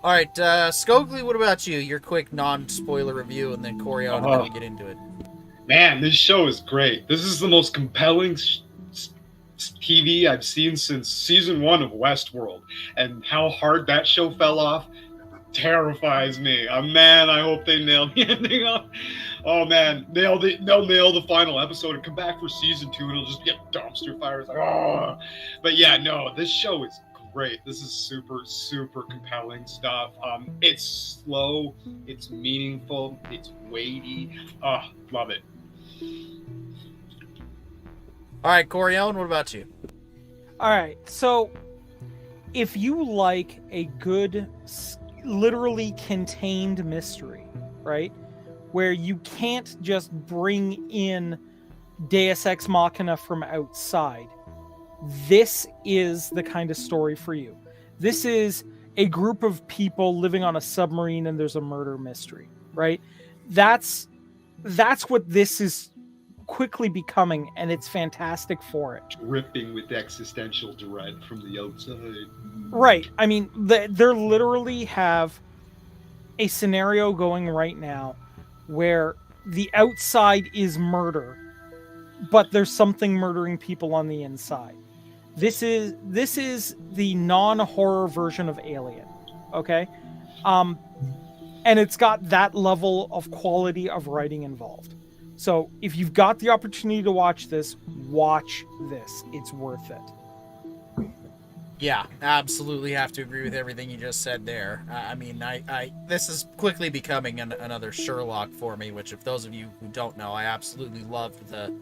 All right, Skogley, what about you? Your quick non-spoiler review, and then Corion, and then we get into it. Man, this show is great. This is the most compelling TV I've seen since season 1 of Westworld, and how hard that show fell off terrifies me. Man, I hope they nail the ending up. Oh man, they'll nail the final episode and come back for season 2, and it'll just be a dumpster fire. It's like, oh, but yeah, no, this show is great. This is super, super compelling stuff. It's slow, it's meaningful, it's weighty. Oh, love it. All right, Corion, what about you? All right, so if you like a good, literally contained mystery, right, where you can't just bring in Deus Ex Machina from outside, this is the kind of story for you. This is a group of people living on a submarine and there's a murder mystery, right? That's what this is quickly becoming, and it's fantastic for it. Dripping with existential dread from the outside. Right. I mean, they literally have a scenario going right now where the outside is murder, but there's something murdering people on the inside. This is the non-horror version of Alien, okay? And it's got that level of quality of writing involved. So if you've got the opportunity to watch this. It's worth it. Yeah, absolutely have to agree with everything you just said there. I mean, this is quickly becoming another Sherlock for me, which if those of you who don't know, I absolutely loved the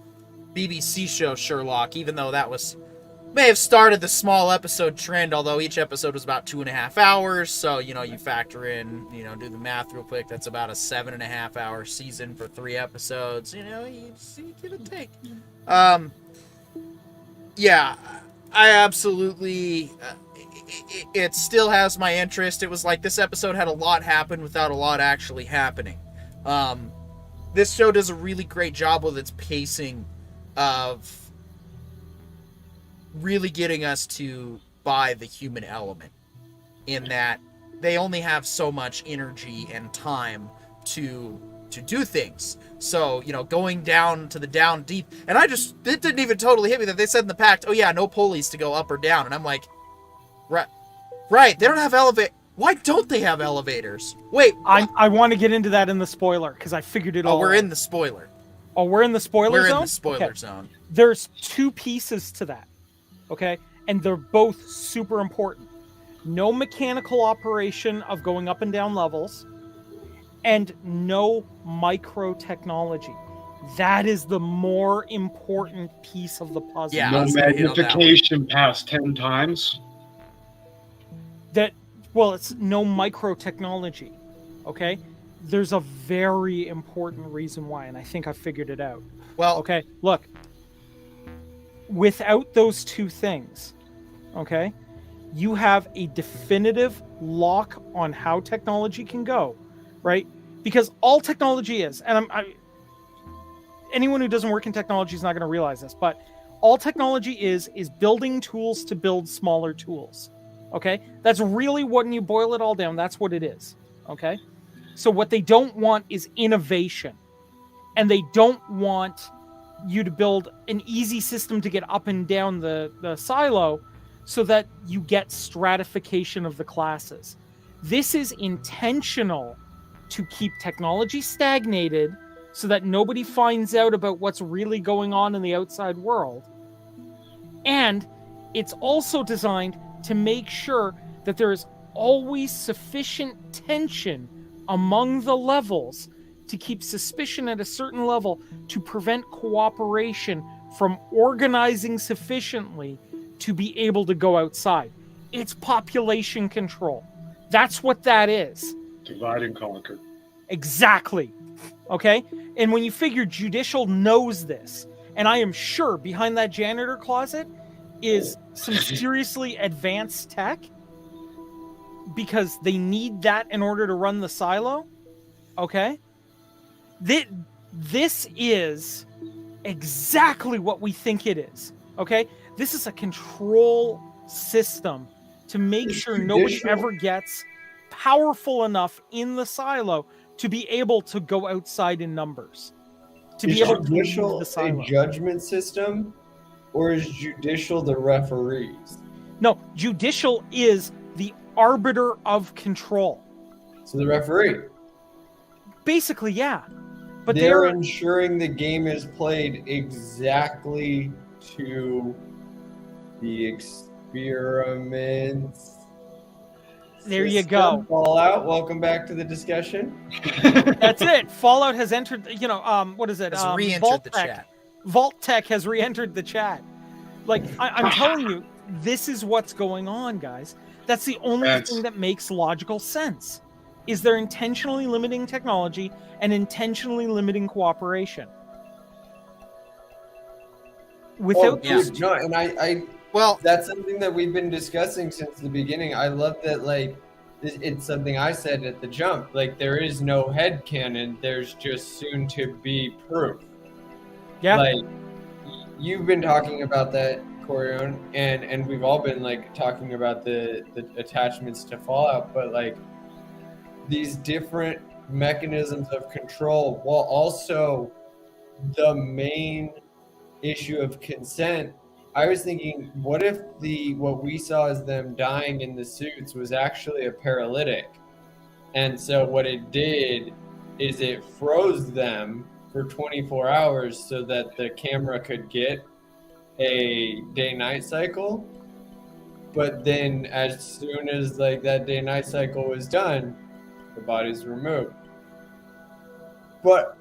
BBC show Sherlock, even though that was may have started the small episode trend, although each episode was about 2.5 hours. So, you factor in, do the math real quick. That's about a 7.5 hour season for 3 episodes. You see, give and take. Yeah, I absolutely, it still has my interest. It was like this episode had a lot happen without a lot actually happening. This show does a really great job with its pacing of really getting us to buy the human element, in that they only have so much energy and time to do things. So, going down to the down deep, and it didn't even totally hit me that they said in the pact, oh yeah, no pulleys to go up or down. And I'm like, right, they don't have why don't they have elevators? Wait, I want to get into that in the spoiler, because I figured it all we're out. in the spoiler. Oh, we're in the spoiler zone? We're in the spoiler zone. There's 2 pieces to that, okay? And they're both super important. No mechanical operation of going up and down levels, and no micro technology. That is the more important piece of the puzzle. Yeah, No let's hit on that one. magnification past 10 times. It's no micro technology, okay? There's a very important reason why, and I think I figured it out. Well, Okay, look. Without those 2 things, okay, you have a definitive lock on how technology can go, right? Because all technology is, and anyone who doesn't work in technology is not going to realize this, but all technology is building tools to build smaller tools. Okay? That's really, when you boil it all down, that's what it is. Okay? So what they don't want is innovation. And they don't want you to build an easy system to get up and down the silo so that you get stratification of the classes. This is intentional to keep technology stagnated so that nobody finds out about what's really going on in the outside world. And it's also designed to make sure that there is always sufficient tension among the levels to keep suspicion at a certain level to prevent cooperation from organizing sufficiently to be able to go outside. It's population control. That's what that is. Divide and conquer. Exactly. Okay? And when you figure Judicial knows this, and I am sure behind that janitor closet is some seriously advanced tech, because they need that in order to run the silo, okay? This is exactly what we think it is, okay? This is a control system to make sure nobody ever gets powerful enough in the silo to be able to go outside in numbers. To be able to leave the silo. A judgment system, or is Judicial the referees? No, Judicial is the arbiter of control. So the referee. Basically, yeah. But they're ensuring the game is played exactly to the experiments. There you go. Fallout, welcome back to the discussion. That's it. Fallout has entered, what is it? Has re-entered the chat. Vault Tech has re-entered the chat. Like, I'm telling you, this is what's going on, guys. That's the only thing that makes logical sense. Is they're intentionally limiting technology and intentionally limiting cooperation. Without well, that's something that we've been discussing since the beginning. I love that, like, it's something I said at the jump. Like, there is no headcanon. There's just soon to be proof. Yeah. Like, you've been talking about that, Corion, and we've all been, like, talking about the attachments to Fallout, but, like, these different mechanisms of control, while also the main issue of consent. I was thinking, what if what we saw as them dying in the suits was actually a paralytic? And so what it did is it froze them for 24 hours so that the camera could get a day-night cycle. But then as soon as, like, that day-night cycle was done, the body's removed. But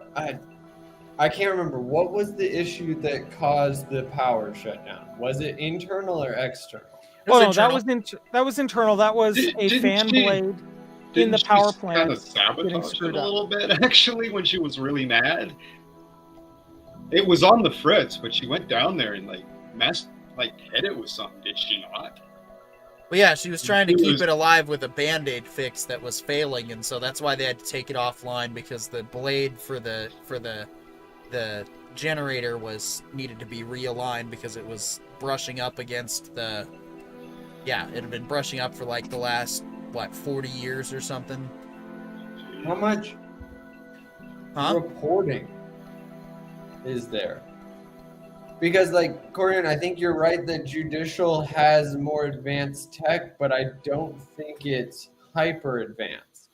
I can't remember. What was the issue that caused the power shutdown? Was it internal or external? Oh no, internal. that was internal. That was a Didn't fan she- blade in Didn't the she power kind of plant getting sabotage screwed it a up. little bit, actually, when she was really mad? It was on the fritz, but she went down there and, like, hit it with something, did she not? Well, yeah, she was trying to It keep was- it alive with a Band-Aid fix that was failing, and so that's why they had to take it offline, because the blade for the generator needed to be realigned because it was brushing up against the. Yeah, it had been brushing up for like the last 40 years or something. How much Huh? reporting is there? Because, like, Corian, I think you're right that Judicial has more advanced tech, but I don't think it's hyper advanced.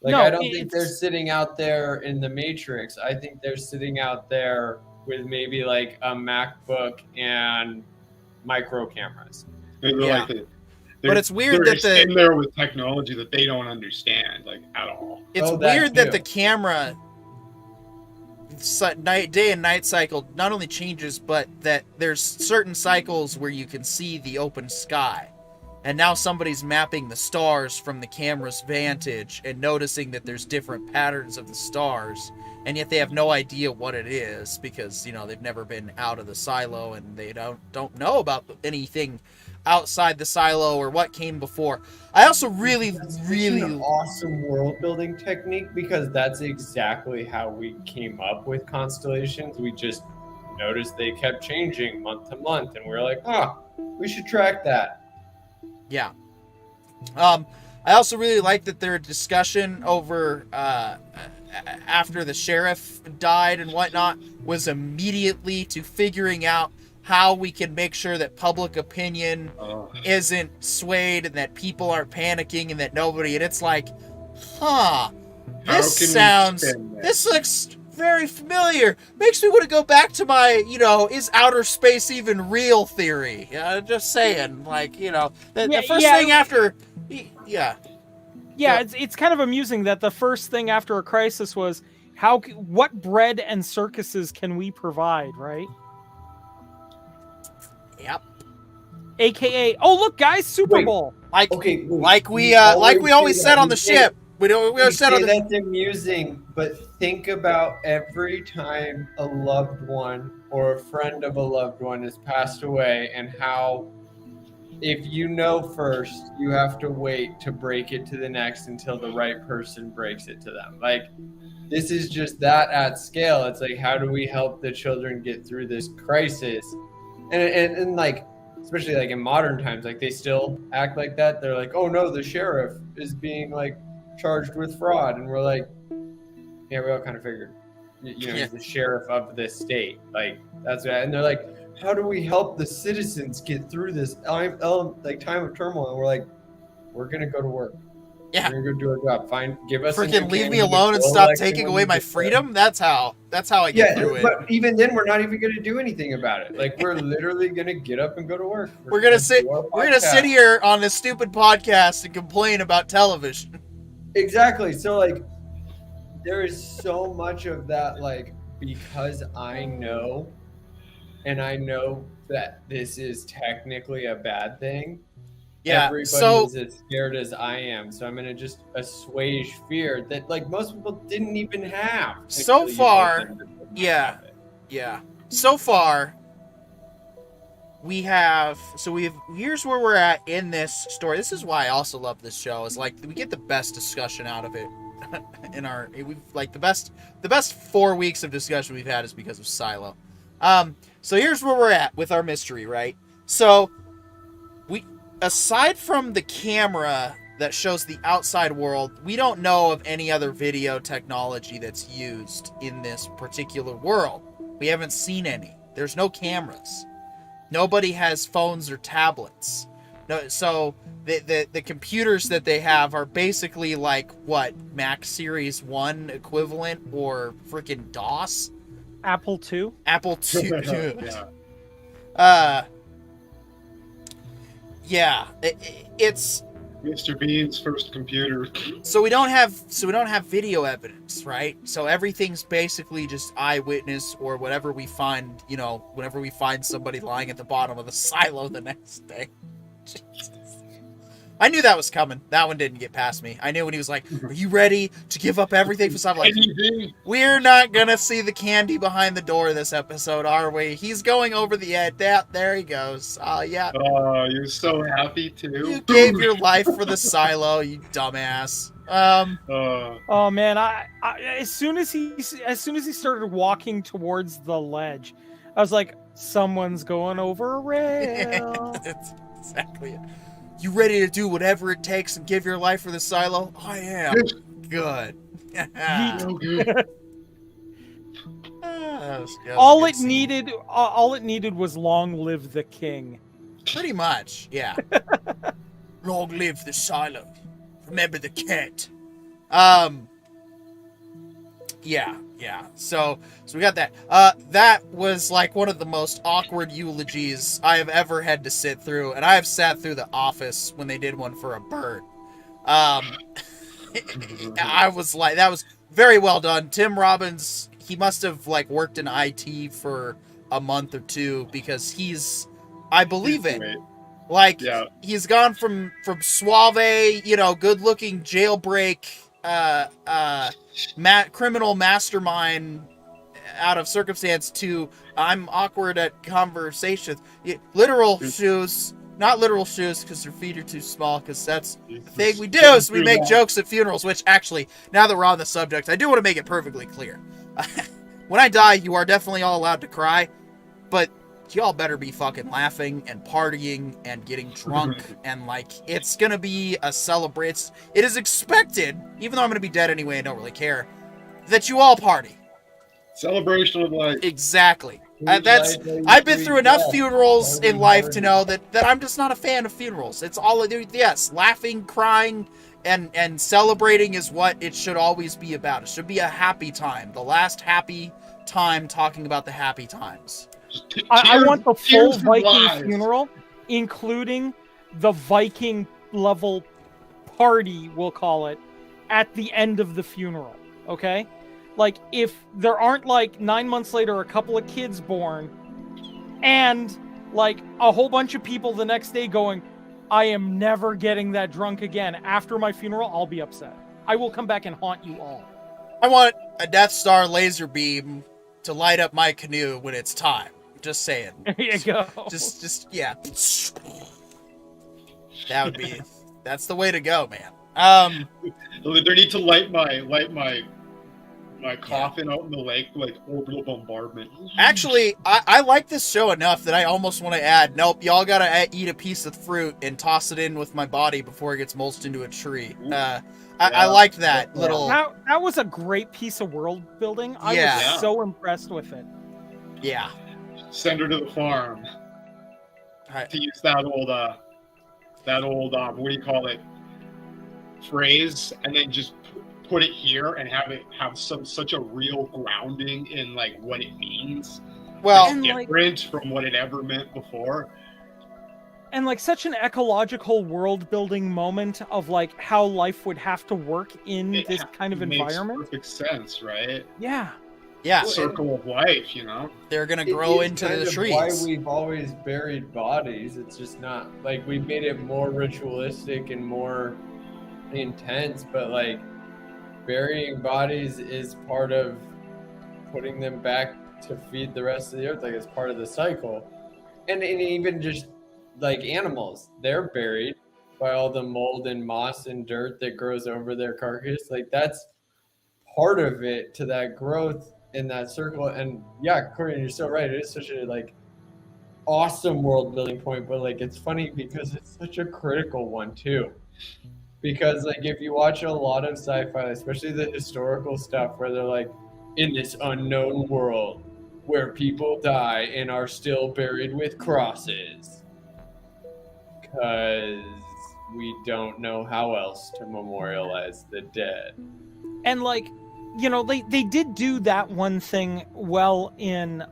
Like, No, I don't think they're it's- sitting out there in the Matrix. I think they're sitting out there with maybe like a MacBook and micro cameras. They're Yeah. like the, But it's weird they're that the- sitting there with technology that they don't understand, like, at all. It's Oh, that weird that too. the camera day and night cycle not only changes, but that there's certain cycles where you can see the open sky. And now somebody's mapping the stars from the camera's vantage and noticing that there's different patterns of the stars, and yet they have no idea what it is because, they've never been out of the silo and they don't know about anything outside the silo or what came before. I also really An awesome world building technique, because that's exactly how we came up with constellations. We just noticed they kept changing month to month, and we're like, we should track that. Yeah. I also really like that their discussion over after the sheriff died and whatnot was immediately to figuring out how we can make sure that public opinion isn't swayed and that people aren't panicking and that nobody. And it's like, this looks very familiar. Makes me want to go back to my, is outer space even real theory. Just saying, like, the first thing after, yeah. Yeah, it's kind of amusing that the first thing after a crisis was what bread and circuses can we provide, right? Yep. AKA, oh look, guys, Super Bowl. Like we always always say said that. on the ship. We always said on the. That's amusing, but think about every time a loved one or a friend of a loved one has passed away, and how, if you know first, you have to wait to break it to the next until the right person breaks it to them. Like, this is just that at scale. It's like, how do we help the children get through this crisis? And like, especially like in modern times, like they still act like that. They're like, oh no, the sheriff is being like charged with fraud, and we're like, yeah, we all kind of figured, he's the sheriff of this state. Like, that's right. And they're like, how do we help the citizens get through this time of turmoil? And we're like, we're gonna go to work. Yeah. We're gonna go do our job. Give us freaking leave me alone and stop taking away my freedom. That's how I get through it. But even then, we're not even gonna do anything about it. Like, we're literally gonna get up and go to work. We're gonna sit here on this stupid podcast and complain about television. Exactly. So like, there is so much of that, like, because I know, and I know that this is technically a bad thing. Yeah. Everybody's as scared as I am, so I'm gonna just assuage fear that like most people didn't even have. So far, yeah. So far, here's where we're at in this story. This is why I also love this show. Is like we get the best discussion out of it. The best 4 weeks of discussion we've had is because of Silo. So here's where we're at with our mystery, right? So aside from the camera that shows the outside world, we don't know of any other video technology that's used in this particular world. We haven't seen any. There's no cameras. Nobody has phones or tablets. No, so the computers that they have are basically like what, Mac Series 1 equivalent or freaking DOS? Apple II. Apple II. Yeah. It's Mr. Bean's first computer. So we don't have video evidence, right? So everything's basically just eyewitness or whatever we find, whenever we find somebody lying at the bottom of the silo the next day. Jesus. I knew that was coming. That one didn't get past me. I knew when he was like, "Are you ready to give up everything for something?" Like, we're not gonna see the candy behind the door this episode, are we? He's going over the edge. There he goes. Yeah. Oh, you're so happy too. You gave your life for the silo, you dumbass. Oh man, I as soon as he started walking towards the ledge, I was like, someone's going over a rail. That's exactly it. You ready to do whatever it takes and give your life for the silo? I am. Good. All it needed was "Long live the king." Pretty much, yeah. Long live the silo. Remember the cat. Yeah. So we got that. That was like one of the most awkward eulogies I have ever had to sit through, and I have sat through The Office when they did one for a bird. I was like, that was very well done. Tim Robbins, he must have like worked in IT for a month or two because I believe it. Like, yeah. He's gone from suave, good-looking jailbreak, criminal mastermind out of circumstance to I'm awkward at conversations. Literal shoes, not literal shoes because their feet are too small, because that's the thing we do is we make jokes at funerals, which actually, now that we're on the subject, I do want to make it perfectly clear. When I die, you are definitely all allowed to cry, but y'all better be fucking laughing and partying and getting drunk and like it's gonna be a celebration. It is expected, even though I'm gonna be dead anyway and don't really care, that you all party. Celebration of life. Exactly. I've been through enough funerals in life to know that I'm just not a fan of funerals. It's all I do. Yes, laughing, crying, and celebrating is what it should always be about. It should be a happy time. The last happy time talking about the happy times. I want the full Viking funeral, including the Viking level party, we'll call it, at the end of the funeral, okay? Like, if there aren't, like, 9 months later a couple of kids born, and, like, a whole bunch of people the next day going, I am never getting that drunk again. After my funeral, I'll be upset. I will come back and haunt you all. I want a Death Star laser beam to light up my canoe when it's time. Just saying. There you go. Yeah. That's the way to go, man. They need to light my coffin out in the lake, like orbital bombardment. Actually, I like this show enough that I almost want to add, nope, y'all gotta eat a piece of fruit and toss it in with my body before it gets mulched into a tree. I liked that little... That was a great pice of world building. I was so impressed with it. Yeah. Send her to the farm. Right. To use that old what do you call it, phrase, and then just put it here and have such a real grounding in like what it means. Well, it's different from what it ever meant before. And like such an ecological world building moment of like how life would have to work in this kind of environment. Makes perfect sense, right? Yeah. Yeah. Circle of life, They're gonna grow into the trees. Why we've always buried bodies. It's just not like we made it more ritualistic and more intense, but like burying bodies is part of putting them back to feed the rest of the earth. Like it's part of the cycle. And even just like animals, they're buried by all the mold and moss and dirt that grows over their carcass. Like that's part of it to that growth in that circle. And yeah, Corey, you're so right. It is such a like awesome world building point, but like it's funny because it's such a critical one too. Because like if you watch a lot of sci-fi, especially the historical stuff where they're like in this unknown world where people die and are still buried with crosses because we don't know how else to memorialize the dead. And like, they did do that one thing well in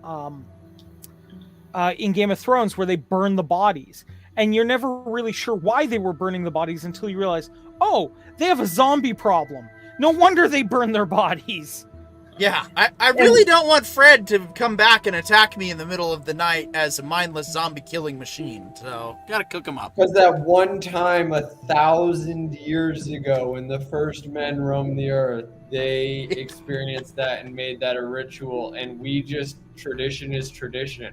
Game of Thrones where they burn the bodies. and you're never really sure why they were burning the bodies until you realize, oh, they have a zombie problem. No wonder they burn their bodies. Yeah, I really don't want Fred to come back and attack me in the middle of the night as a mindless zombie killing machine. So, gotta cook him up. Because that one time 1,000 years ago when the first men roamed the earth, they experienced that and made that a ritual, and we just, tradition is tradition.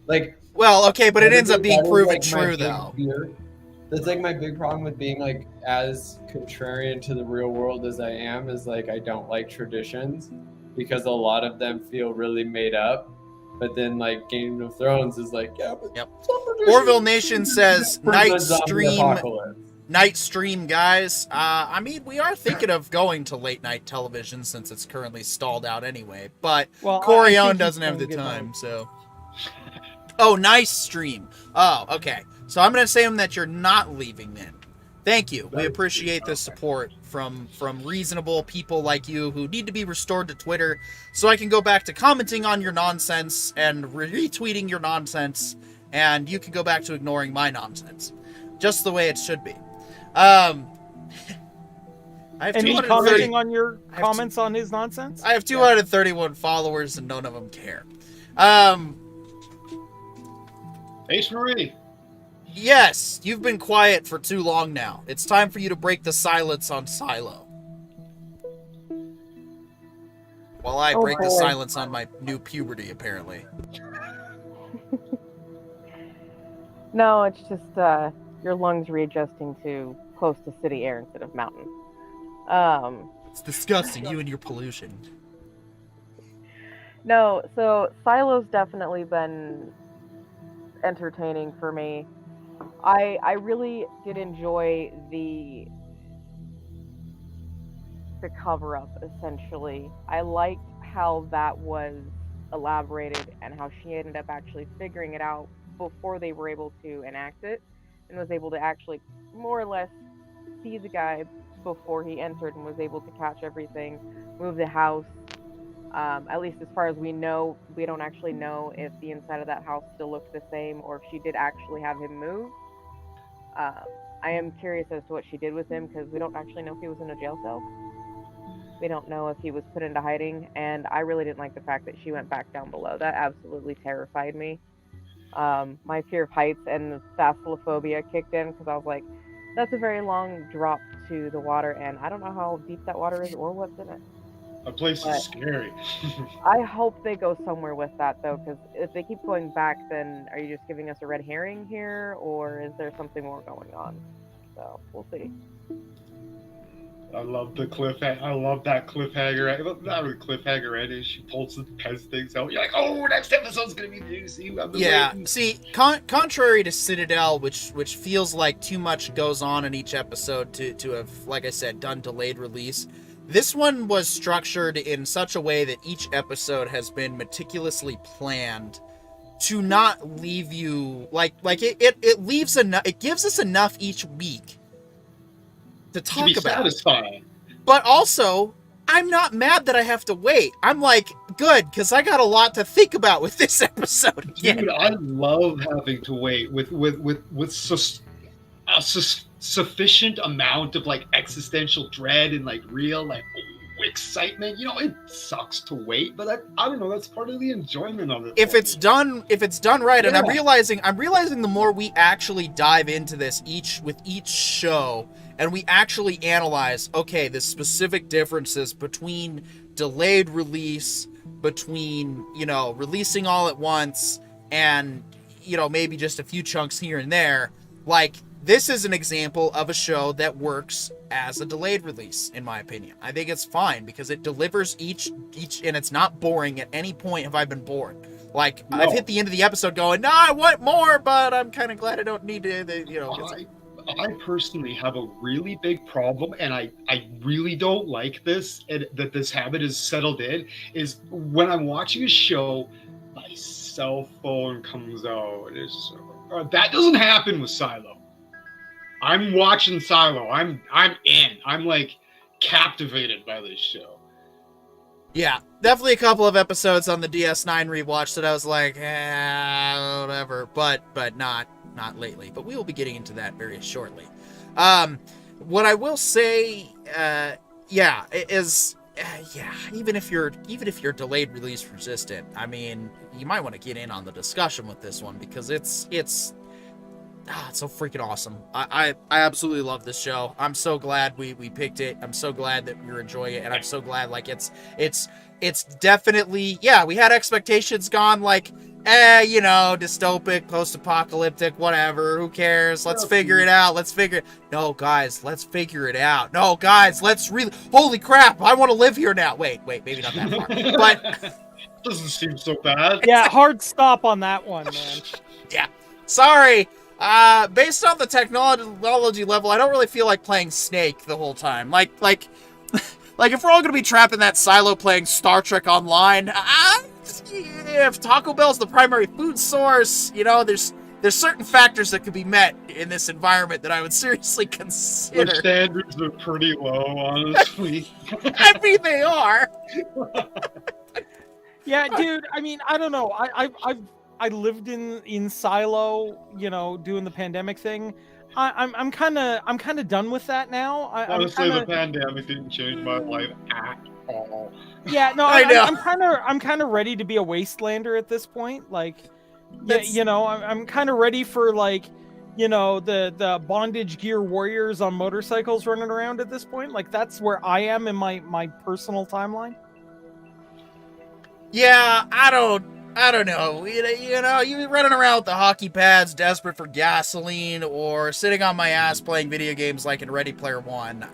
Like, Well, okay, but it ends up being that is, proven like, my true, big though. fear. That's like my big problem with being like as contrarian to the real world as I am, is like I don't like traditions because a lot of them feel really made up. But then like Game of Thrones is like, yeah, but Yep. some traditions Orville Nation says prevent night zombie stream, apocalypse. night stream, guys. I mean, we are thinking of going to late night television since it's currently stalled out anyway. But Well, Corion doesn't have the time, so. Oh, nice stream. Oh, okay. So I'm gonna say that you're not leaving then. Thank you. We appreciate the support from reasonable people like you who need to be restored to Twitter so I can go back to commenting on your nonsense and retweeting your nonsense, and you can go back to ignoring my nonsense. Just the way it should be. I have And he's 230 commenting on your comments on his nonsense? I have 231 followers and none of them care. H. Marie. Yes, you've been quiet for too long now. It's time for you to break the silence on Silo. While I break the boy. silence on my new puberty, apparently. No, it's just your lungs readjusting to close to city air instead of mountain. It's disgusting, you and your pollution. No, so Silo's definitely been entertaining for me. I really did enjoy the cover up, essentially. I liked how that was elaborated and how she ended up actually figuring it out before they were able to enact it, and was able to actually more or less see the guy before he entered and was able to catch everything, move the house. At least as far as we know, we don't actually know if the inside of that house still looked the same or if she did actually have him move. I am curious as to what she did with him because we don't actually know if he was in a jail cell. We don't know if he was put into hiding, and I really didn't like the fact that she went back down below. That absolutely terrified me. My fear of heights and the thalassophobia kicked in because I was like, that's a very long drop to the water, and I don't know how deep that water is or what's in it. That place But- is scary. I hope they go somewhere with that, though, because if they keep going back, then are you just giving us a red herring here, or is there something more going on? So, we'll see. I love the cliffhanger. I love that cliffhanger. Not a cliffhanger ending. She pulls the Pez things out. You're like, oh, next episode's gonna be juicy. I've been Yeah, waiting. see, contrary to Citadel, which feels like too much goes on in each episode to have, like I said, done delayed release, this one was structured in such a way that each episode has been meticulously planned to not leave you it leaves enough. It gives us enough each week to To talk be about. satisfying. But also, I'm not mad that I have to wait. I'm like, good, because I got a lot to think about with this episode again. Dude, I love having to wait with sufficient amount of like existential dread and like real like excitement. You know, it sucks to wait, but I don't know. That's part of the enjoyment of it. If for it's me. done right, and I'm Yeah. realizing the more we actually dive into this with each show, and we actually analyze, okay, the specific differences between delayed release, between, releasing all at once, and, maybe just a few chunks here and there, like, this is an example of a show that works as a delayed release, in my opinion. I think it's fine, because it delivers each, and it's not boring. At any point have I been bored. Like, No. I've hit the end of the episode going, no, I want more, but I'm kind of glad I don't need to, I personally have a really big problem, and I really don't like this, and that this habit is settled in, is when I'm watching a show, my cell phone comes out. That doesn't happen with Silo. I'm watching Silo. I'm in. I'm like captivated by this show. Yeah, definitely a couple of episodes on the DS9 rewatch that I was like, whatever, but not not lately, but we will be getting into that very shortly. What I will say, even if you're delayed release resistant, I mean, you might want to get in on the discussion with this one because it's so freaking awesome. I absolutely love this show. I'm so glad we picked it. I'm so glad that you're enjoying it, and I'm so glad it's definitely, we had expectations gone like, dystopic, post-apocalyptic, whatever, who cares? Let's figure it out. No, guys, let's figure it out. No, guys, holy crap, I want to live here now. Wait, maybe not that far. But doesn't seem so bad. Yeah, hard stop on that one, man. Yeah. Sorry. Based on the technology level, I don't really feel like playing Snake the whole time. Like if we're all gonna be trapped in that silo playing Star Trek Online, if Taco Bell's the primary food source, there's certain factors that could be met in this environment that I would seriously consider. The standards are pretty low, honestly. I mean, they are. Yeah, dude. I mean, I don't know. I lived in silo, doing the pandemic thing. I'm kind of done with that now. Honestly, the pandemic didn't change my life at all. Yeah, no, I know. I'm kind of ready to be a wastelander at this point. Like, I'm kind of ready for the bondage gear warriors on motorcycles running around at this point. Like, that's where I am in my personal timeline. Yeah, I don't know. You running around with the hockey pads, desperate for gasoline, or sitting on my ass playing video games like in Ready Player One.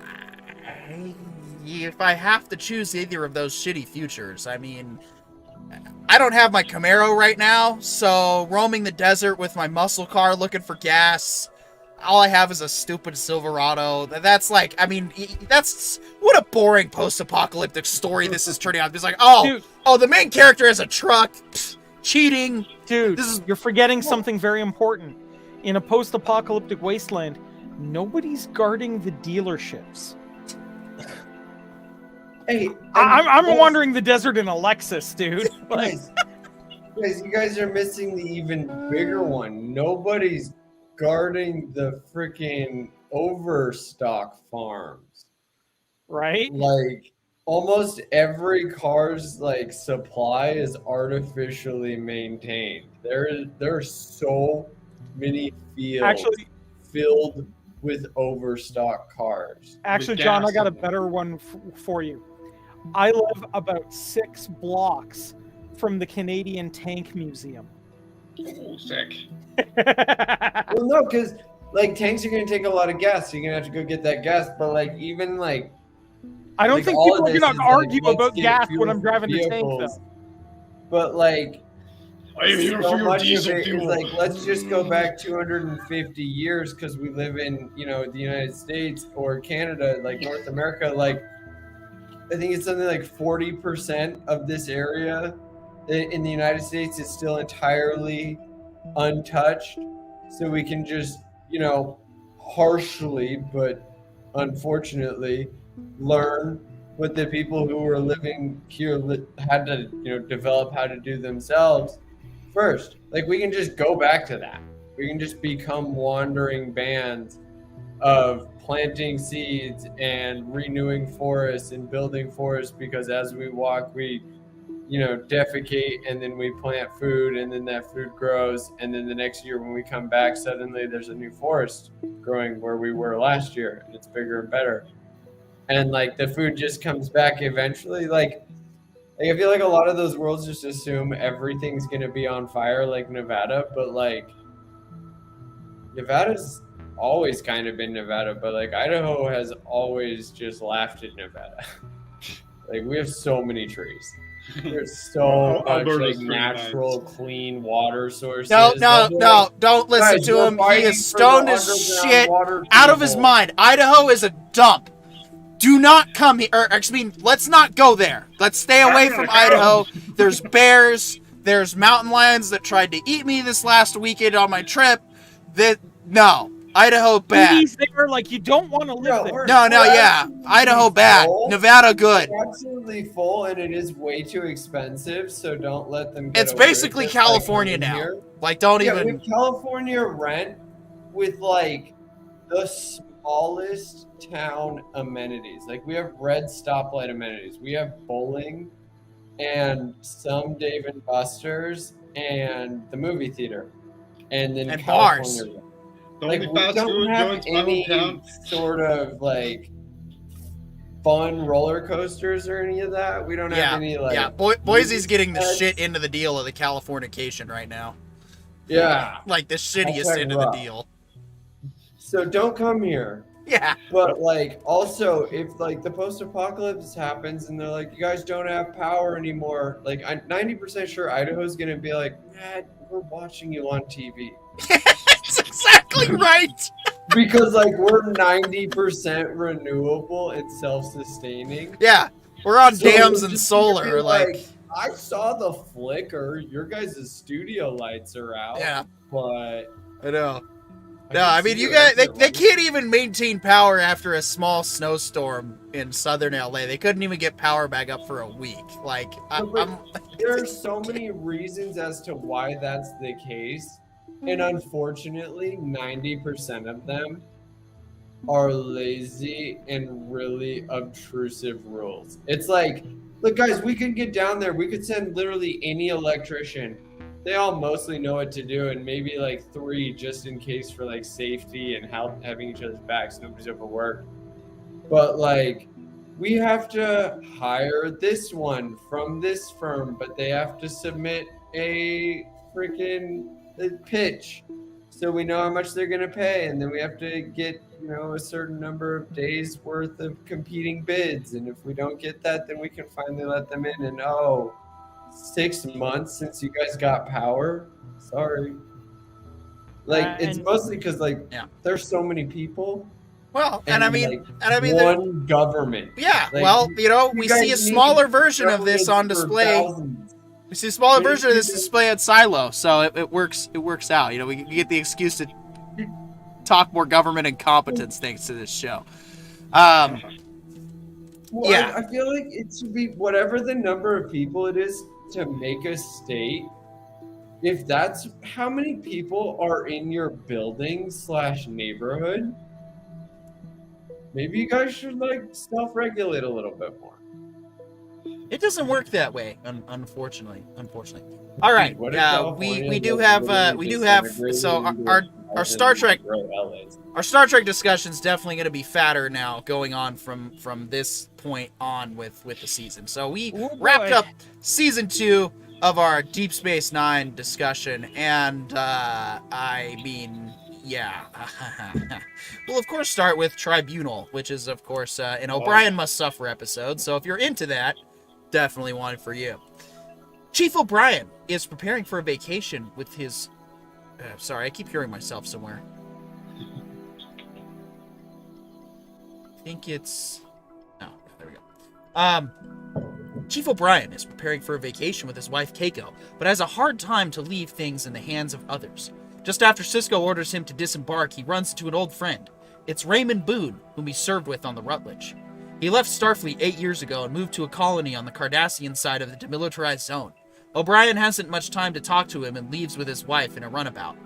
If I have to choose either of those shitty futures, I mean, I don't have my Camaro right now, so roaming the desert with my muscle car looking for gas, all I have is a stupid Silverado. That's what a boring post-apocalyptic story this is turning out. It's like, the main character has a truck. Pfft, cheating. Dude, you're forgetting something very important. In a post-apocalyptic wasteland, nobody's guarding the dealerships. Hey, I'm wandering the desert in a Lexus, dude. Guys, you guys are missing the even bigger one. Nobody's guarding the freaking overstock farms. Right? Like, almost every car's supply is artificially maintained. There are so many fields filled with overstock cars. Actually, John, I got a better one for you. I live about 6 blocks from the Canadian Tank Museum. Oh, sick. Well, no, because tanks are going to take a lot of gas, so you're going to have to go get that gas. But I don't think people are going to argue about gas when I'm driving the tank, though. But I am here for your diesel fuel. Let's just go back 250 years because we live in the United States or Canada, North America. I think it's something like 40% of this area in the United States is still entirely untouched. So we can just harshly but unfortunately learn what the people who were living here had to develop how to do themselves first. We can just go back to that. We can just become wandering bands of planting seeds and renewing forests and building forests, because as we walk we defecate and then we plant food and then that food grows, and then the next year when we come back suddenly there's a new forest growing where we were last year and it's bigger and better, and the food just comes back eventually. I feel like a lot of those worlds just assume everything's gonna be on fire like Nevada, but Nevada's always kind of been Nevada, but Idaho has always just laughed at Nevada. We have so many trees. There's so much natural clean water sources. No, don't listen to him. He is stoned as shit out of his mind. Idaho is a dump. Do not come here. Let's not go there. Let's stay away from Idaho. There's bears. There's mountain lions that tried to eat me this last weekend on my trip. No. Idaho bad. Cities there, like you don't want to live there. No, We're yeah. absolutely Idaho bad. full. Nevada good. We're absolutely full, and it is way too expensive. So don't let them get It's away basically with it by California coming now. here. Like, don't Yeah, we even. have California rent with like the smallest town amenities. Like we have red stoplight amenities. We have bowling and some Dave and Buster's and the movie theater. And then And California bars. rent. The Like only we fast don't food have joints in my any hometown. sort of like fun roller coasters or any of that. We don't Yeah, have any like yeah. Boise's getting the That's- shit into the deal of the Californication right now. yeah. Like the shittiest Hashtag end of the rough. deal. So don't come here. Yeah. But like also if like the post-apocalypse happens and they're like you guys don't have power anymore, like I'm 90% sure Idaho's gonna be like, we're watching you on TV. That's exactly right. Because like we're 90% renewable and self-sustaining. Yeah. We're on So dams we're and just gonna solar. be Like, I saw the flicker. Your guys' studio lights are out. yeah. But I know. I No, can I see mean, you your guys, they exit can't even maintain power after a small snowstorm in southern LA. They couldn't even get power back up for a week. Like, No, but I'm. there are so many reasons as to why that's the case. And unfortunately, 90% of them are lazy and really obtrusive rules. It's like, look, guys, we could get down there. We could send literally any electrician. They all mostly know what to do, and maybe like 3 just in case for like safety and help having each other's backs. Nobody's overworked. But like, we have to hire this one from this firm, but they have to submit a freaking pitch so we know how much they're going to pay, and then we have to get a certain number of days worth of competing bids, and if we don't get that, then we can finally let them in. And 6 months since you guys got power, sorry. Like it's mostly because there's so many people. Well, and I mean, one government. Yeah, Like, well, we guys see a need smaller version of this on governments for display. thousands. We see a smaller Many version of this people- display at Silo, so it works. It works out. We get the excuse to talk more government incompetence thanks to this show. Well, Yeah. I feel like it should be whatever the number of people it is to make a state. If that's how many people are in your building / neighborhood, maybe you guys should self-regulate a little bit more. It doesn't work that way, unfortunately. All right, What if we do California have disintegrated so into our Star Trek LAs? Our Star Trek discussion's definitely going to be fatter now, going on from this point on with the season. So we wrapped up season 2 of our Deep Space Nine discussion, and I mean, yeah, we'll of course start with Tribunal, which is of course an O'Brien Must Suffer episode. So if you're into that, definitely one for you. Chief O'Brien is preparing for a vacation with his. Sorry, I keep hearing myself somewhere. I think it's... Oh, there we go. Chief O'Brien is preparing for a vacation with his wife Keiko, but has a hard time to leave things in the hands of others. Just after Sisko orders him to disembark, he runs into an old friend. It's Raymond Boone, whom he served with on the Rutledge. He left Starfleet 8 years ago and moved to a colony on the Cardassian side of the demilitarized zone. O'Brien hasn't much time to talk to him and leaves with his wife in a runabout.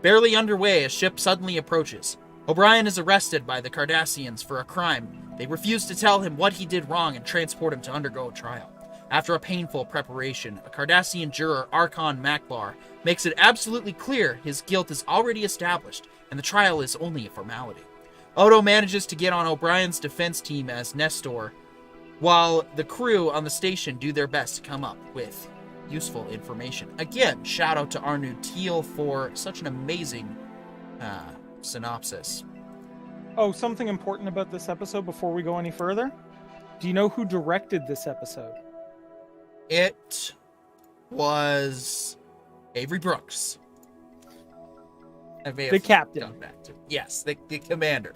Barely underway, a ship suddenly approaches. O'Brien is arrested by the Cardassians for a crime. They refuse to tell him what he did wrong and transport him to undergo a trial. After a painful preparation, a Cardassian juror, Archon Makbar, makes it absolutely clear his guilt is already established, and the trial is only a formality. Odo manages to get on O'Brien's defense team as Nestor, while the crew on the station do their best to come up with useful information. Again, shout out to Arnu Teal for such an amazing synopsis. Oh, something important about this episode before we go any further. Do you know who directed this episode? It was Avery Brooks. The captain. Yes, the commander.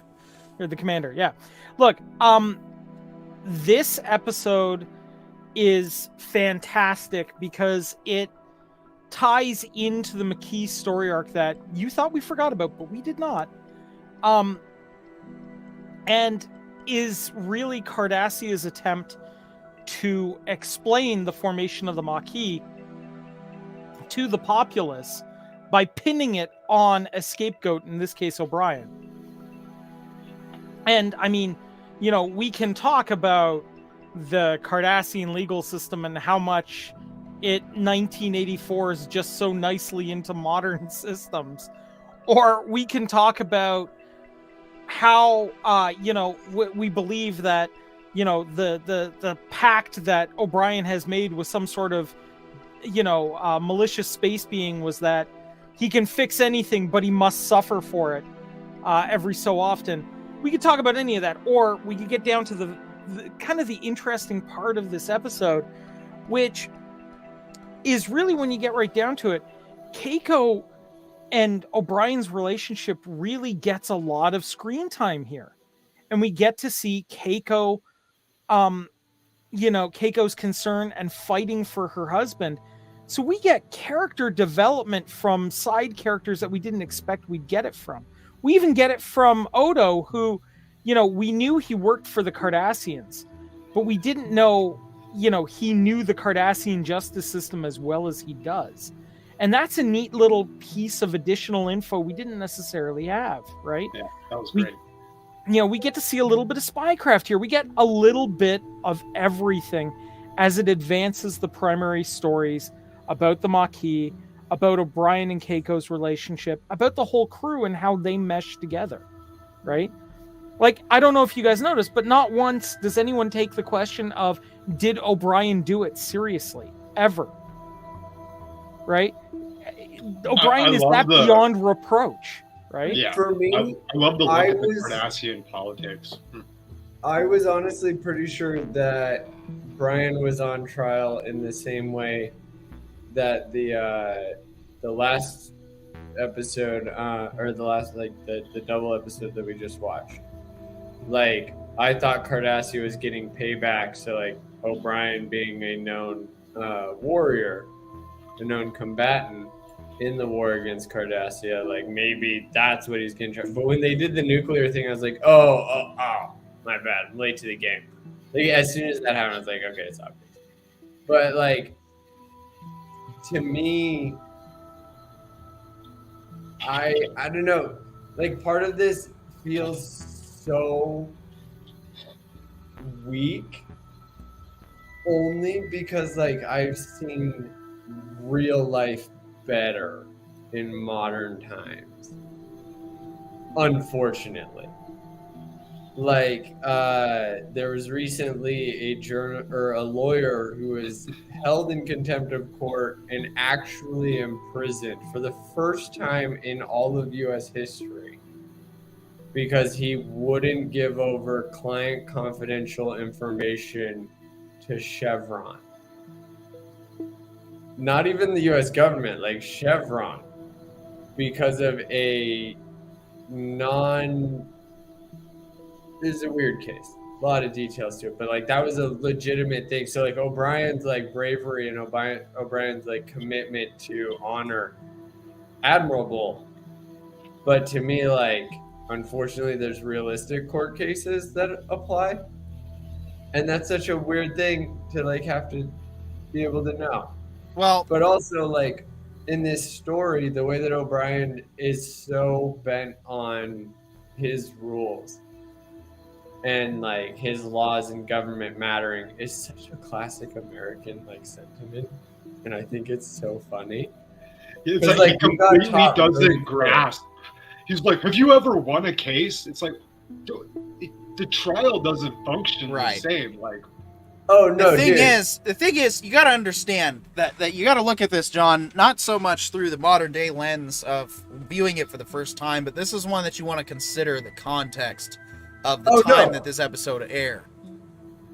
Or the commander, yeah. Look, this episode is fantastic because it ties into the McKee story arc that you thought we forgot about, but we did not. And is really Cardassia's attempt to explain the formation of the Maquis to the populace by pinning it on a scapegoat, in this case O'Brien. And I mean, you know, we can talk about the Cardassian legal system and how much it 1984 is just so nicely into modern systems, or we can talk about how you know, we believe that, you know, the pact that O'Brien has made with some sort of, you know, malicious space being was that he can fix anything, but he must suffer for it every so often. We could talk about any of that, or we could get down to the kind of the interesting part of this episode, which is really, when you get right down to it, Keiko and O'Brien's relationship really gets a lot of screen time here. And we get to see Keiko, you know, Keiko's concern and fighting for her husband. So we get character development from side characters that we didn't expect we'd get it from. We even get it from Odo, who, you know, we knew he worked for the Cardassians, but we didn't know, you know, he knew the Cardassian justice system as well as he does. And that's a neat little piece of additional info we didn't necessarily have, right? Yeah, that was great. You know, we get to see a little bit of spycraft here. We get a little bit of everything as it advances the primary stories about the Maquis, about O'Brien and Keiko's relationship, about the whole crew and how they mesh together, right? Like, I don't know if you guys noticed, but not once does anyone take the question of, did O'Brien do it seriously? Ever. Right? O'Brien is that beyond reproach, right? Yeah. For me, I love the look of the Cardassian politics. I was honestly pretty sure that Brian was on trial in the same way that the last episode, or the last, like, the double episode that we just watched. Like, I thought Cardassia was getting payback, so, like, O'Brien being a known warrior, a known combatant in the war against Cardassia, like, maybe that's what he's getting tried. But when they did the nuclear thing, I was like, oh, my bad, I'm late to the game. Like, as soon as that happened, I was like, okay, it's obvious. But, like, to me, I don't know, like, part of this feels so weak only because, like, I've seen real life better in modern times, unfortunately. Like, there was recently a lawyer who was held in contempt of court and actually imprisoned for the first time in all of U.S. history because he wouldn't give over client confidential information to Chevron. Not even the U.S. government, like Chevron, because of a This is a weird case. A lot of details to it, but, like, that was a legitimate thing. So, like, O'Brien's, like, bravery and O'Brien's, like, commitment to honor, admirable. But to me, like, unfortunately, there's realistic court cases that apply, and that's such a weird thing to, like, have to be able to know. Well, But also, like, in this story, the way that O'Brien is so bent on his rules and, like, his laws and government mattering is such a classic American, like, sentiment, and I think it's so funny. It's It's like, like, he you got completely taught doesn't really grasp. He's like, have you ever won a case? It's like, the trial doesn't function Right. the same. Like, Oh no! the thing dude. is, you got to understand that you got to look at this, John, not so much through the modern day lens of viewing it for the first time, but this is one that you want to consider the context of the time that this episode aired.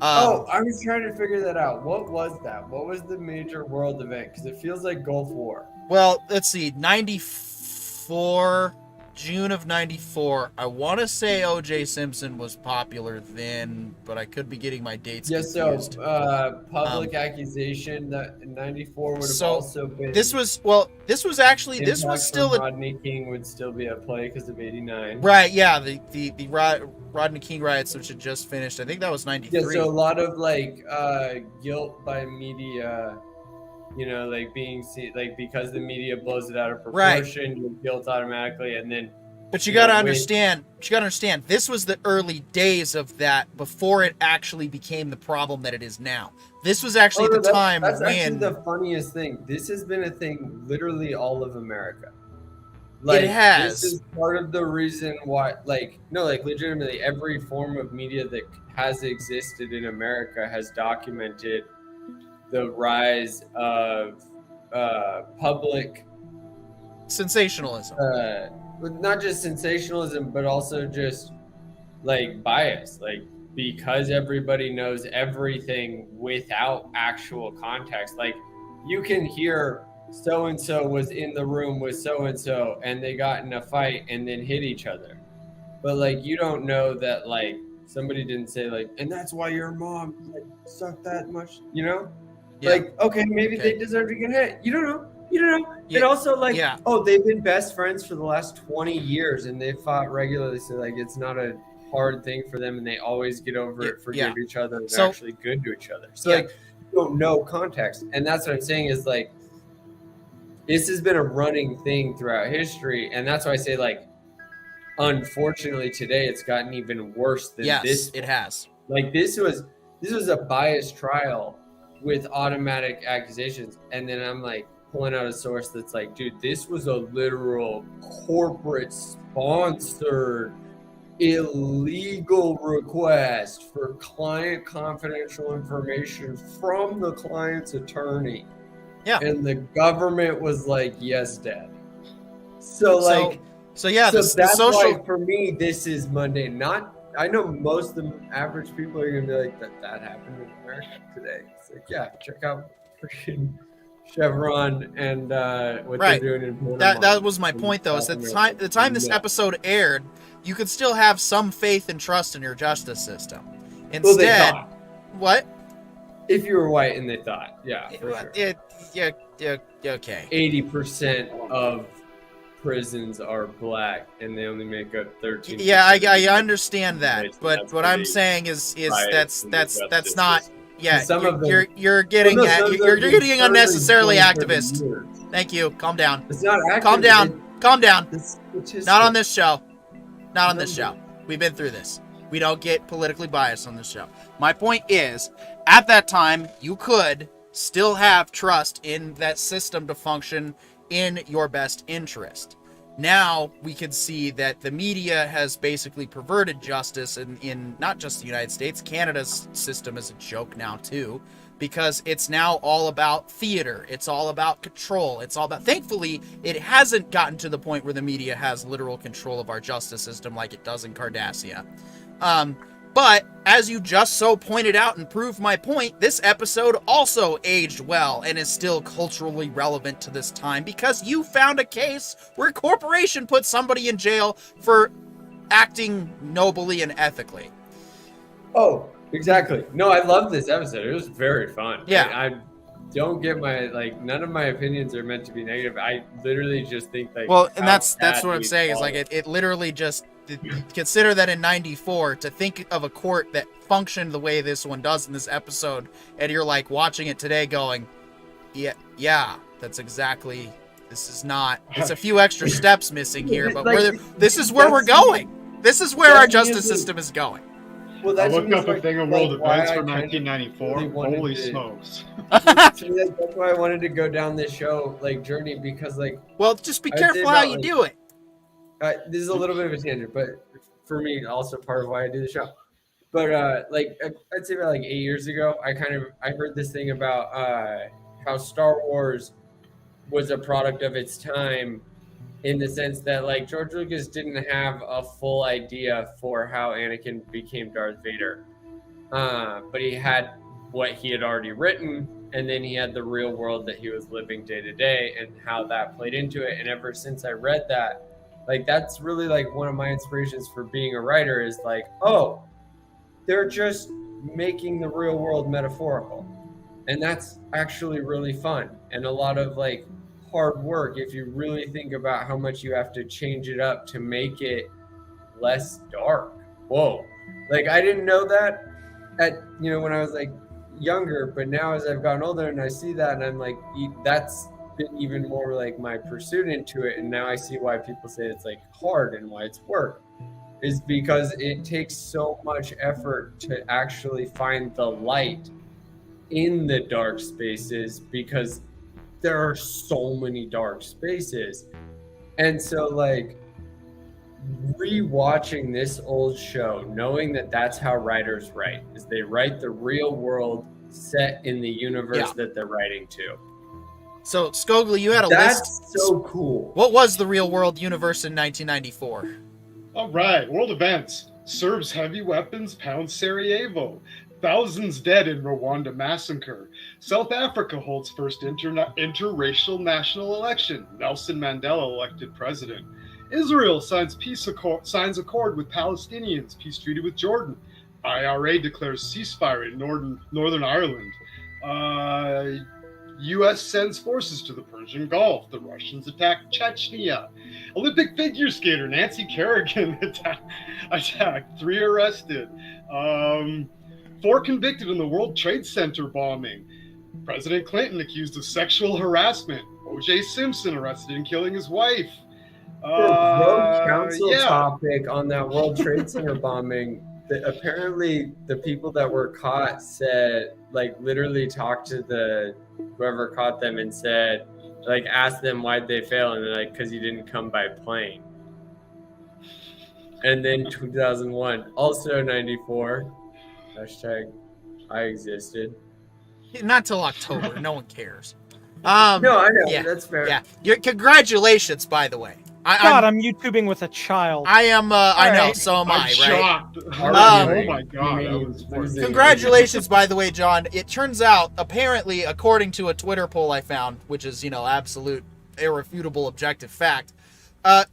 I was trying to figure that out. What was that? What was the major world event? Because it feels like Gulf War. Well, let's see, 94. June of 94. I want to say O.J. Simpson was popular then, but I could be getting my dates Yeah, so confused. public accusation that in 94 would have So, also been. this was Impact still from a Rodney King would still be at play because of 89. right. Yeah, the Rodney King riots, which had just finished. I think that was 93. Yeah, so a lot of like guilt by media, you know, like being seen, like because the media blows it out of proportion, you're guilt automatically, and then. But you got to understand. This was the early days of that before it actually became the problem that it is now. This was actually the time that's when. Actually the funniest thing. This has been a thing literally all of America. Like, it has. This is part of the reason why, like, no, like legitimately every form of media that has existed in America has documented the rise of public sensationalism. Not just sensationalism, but also just like bias, like because everybody knows everything without actual context. Like you can hear so and so was in the room with so and so and they got in a fight and then hit each other, but like you don't know that like somebody didn't say like, and that's why your mom like sucked that much, you know? Yeah. Like okay, maybe they deserve to get hit. You don't know. Yeah. And also like, oh, they've been best friends for the last 20 years and they fought regularly. So like, it's not a hard thing for them and they always get over it, forgive each other, and they're actually good to each other. So like, you don't know context. And that's what I'm saying is like, this has been a running thing throughout history. And that's why I say like, unfortunately today it's gotten even worse than this. It has. Like this was a biased trial with automatic accusations. And then I'm like, pulling out a source that's like, dude, this was a literal corporate sponsored illegal request for client confidential information from the client's attorney. Yeah. And the government was like, yes, Dad. So that's why for me, this is mundane. I know most of the average people are gonna be like, that happened in America today. It's like, yeah, check out freaking Chevron and what they're doing in Panama. That was my point, though, is that the time this episode aired, you could still have some faith and trust in your justice system. Instead, what? If you were white and they thought, for sure. Okay. 80% of prisons are black, and they only make up 13%. Yeah, I understand that, but what I'm saying is that's not. Yeah, you're getting unnecessarily activist. Thank you. Calm down. It's not activist. Calm down. Not on this show. Not on this show. We've been through this. We don't get politically biased on this show. My point is, at that time, you could still have trust in that system to function in your best interest. Now we can see that the media has basically perverted justice in not just the United States. Canada's system is a joke now too, because it's now all about theater. It's all about control. It's all about, thankfully, it hasn't gotten to the point where the media has literal control of our justice system like it does in Cardassia. But as you just so pointed out and proved my point, this episode also aged well and is still culturally relevant to this time because you found a case where a corporation put somebody in jail for acting nobly and ethically. Oh, exactly. No, I love this episode. It was very fun. Yeah. I don't get none of my opinions are meant to be negative. I literally just think like, well, and that's what I'm saying is like it literally just, consider that in 94 to think of a court that functioned the way this one does in this episode, and you're like watching it today going, yeah, that's exactly, this is not, it's a few extra steps missing here, but this is where we're going. This is where our justice system is going. Well, I looked up a thing of world events from 1994. Holy smokes. That's why I wanted to go down this show journey, because well, just be careful how you do it. This is a little bit of a tangent, but for me, also part of why I do the show. But I'd say about 8 years ago, I heard this thing about how Star Wars was a product of its time, in the sense that George Lucas didn't have a full idea for how Anakin became Darth Vader, but he had what he had already written, and then he had the real world that he was living day to day and how that played into it. And ever since I read that, Like that's really like one of my inspirations for being a writer is like, oh, they're just making the real world metaphorical. And that's actually really fun and a lot of like hard work if you really think about how much you have to change it up to make it less dark. Whoa. Like I didn't know that at when I was like younger, but now as I've gotten older and I see that and I'm like that's been even more like my pursuit into it, and now I see why people say it's like hard and why it's work is because it takes so much effort to actually find the light in the dark spaces because there are so many dark spaces. And so like rewatching this old show, knowing that that's how writers write, is they write the real world set in the universe that they're writing to. So, Skogli, you had a That's list. so cool. What was the real world universe in 1994? All right, world events. Serbs' heavy weapons pound Sarajevo. Thousands dead in Rwanda massacre. South Africa holds first interracial national election. Nelson Mandela elected president. Israel signs accord with Palestinians. Peace treaty with Jordan. IRA declares ceasefire in Northern Ireland. U.S. sends forces to the Persian Gulf. The Russians attack Chechnya. Olympic figure skater Nancy Kerrigan attacked. 3 arrested. 4 convicted in the World Trade Center bombing. President Clinton accused of sexual harassment. O.J. Simpson arrested in killing his wife. The council topic on that World Trade Center bombing. Apparently, the people that were caught said, like, literally talked to whoever caught them and said, like, asked them why'd they fail, and they're like, because you didn't come by plane. And then 2001, also 94. Hashtag I existed. Not till October. No one cares. No, I know. Yeah, that's fair. Yeah. Congratulations, by the way. I'm YouTubing with a child. I am. I know. right. So am I. Right. Shocked. Oh my god. That was Congratulations, by the way, John. It turns out, apparently, according to a Twitter poll I found, which is absolute irrefutable objective fact,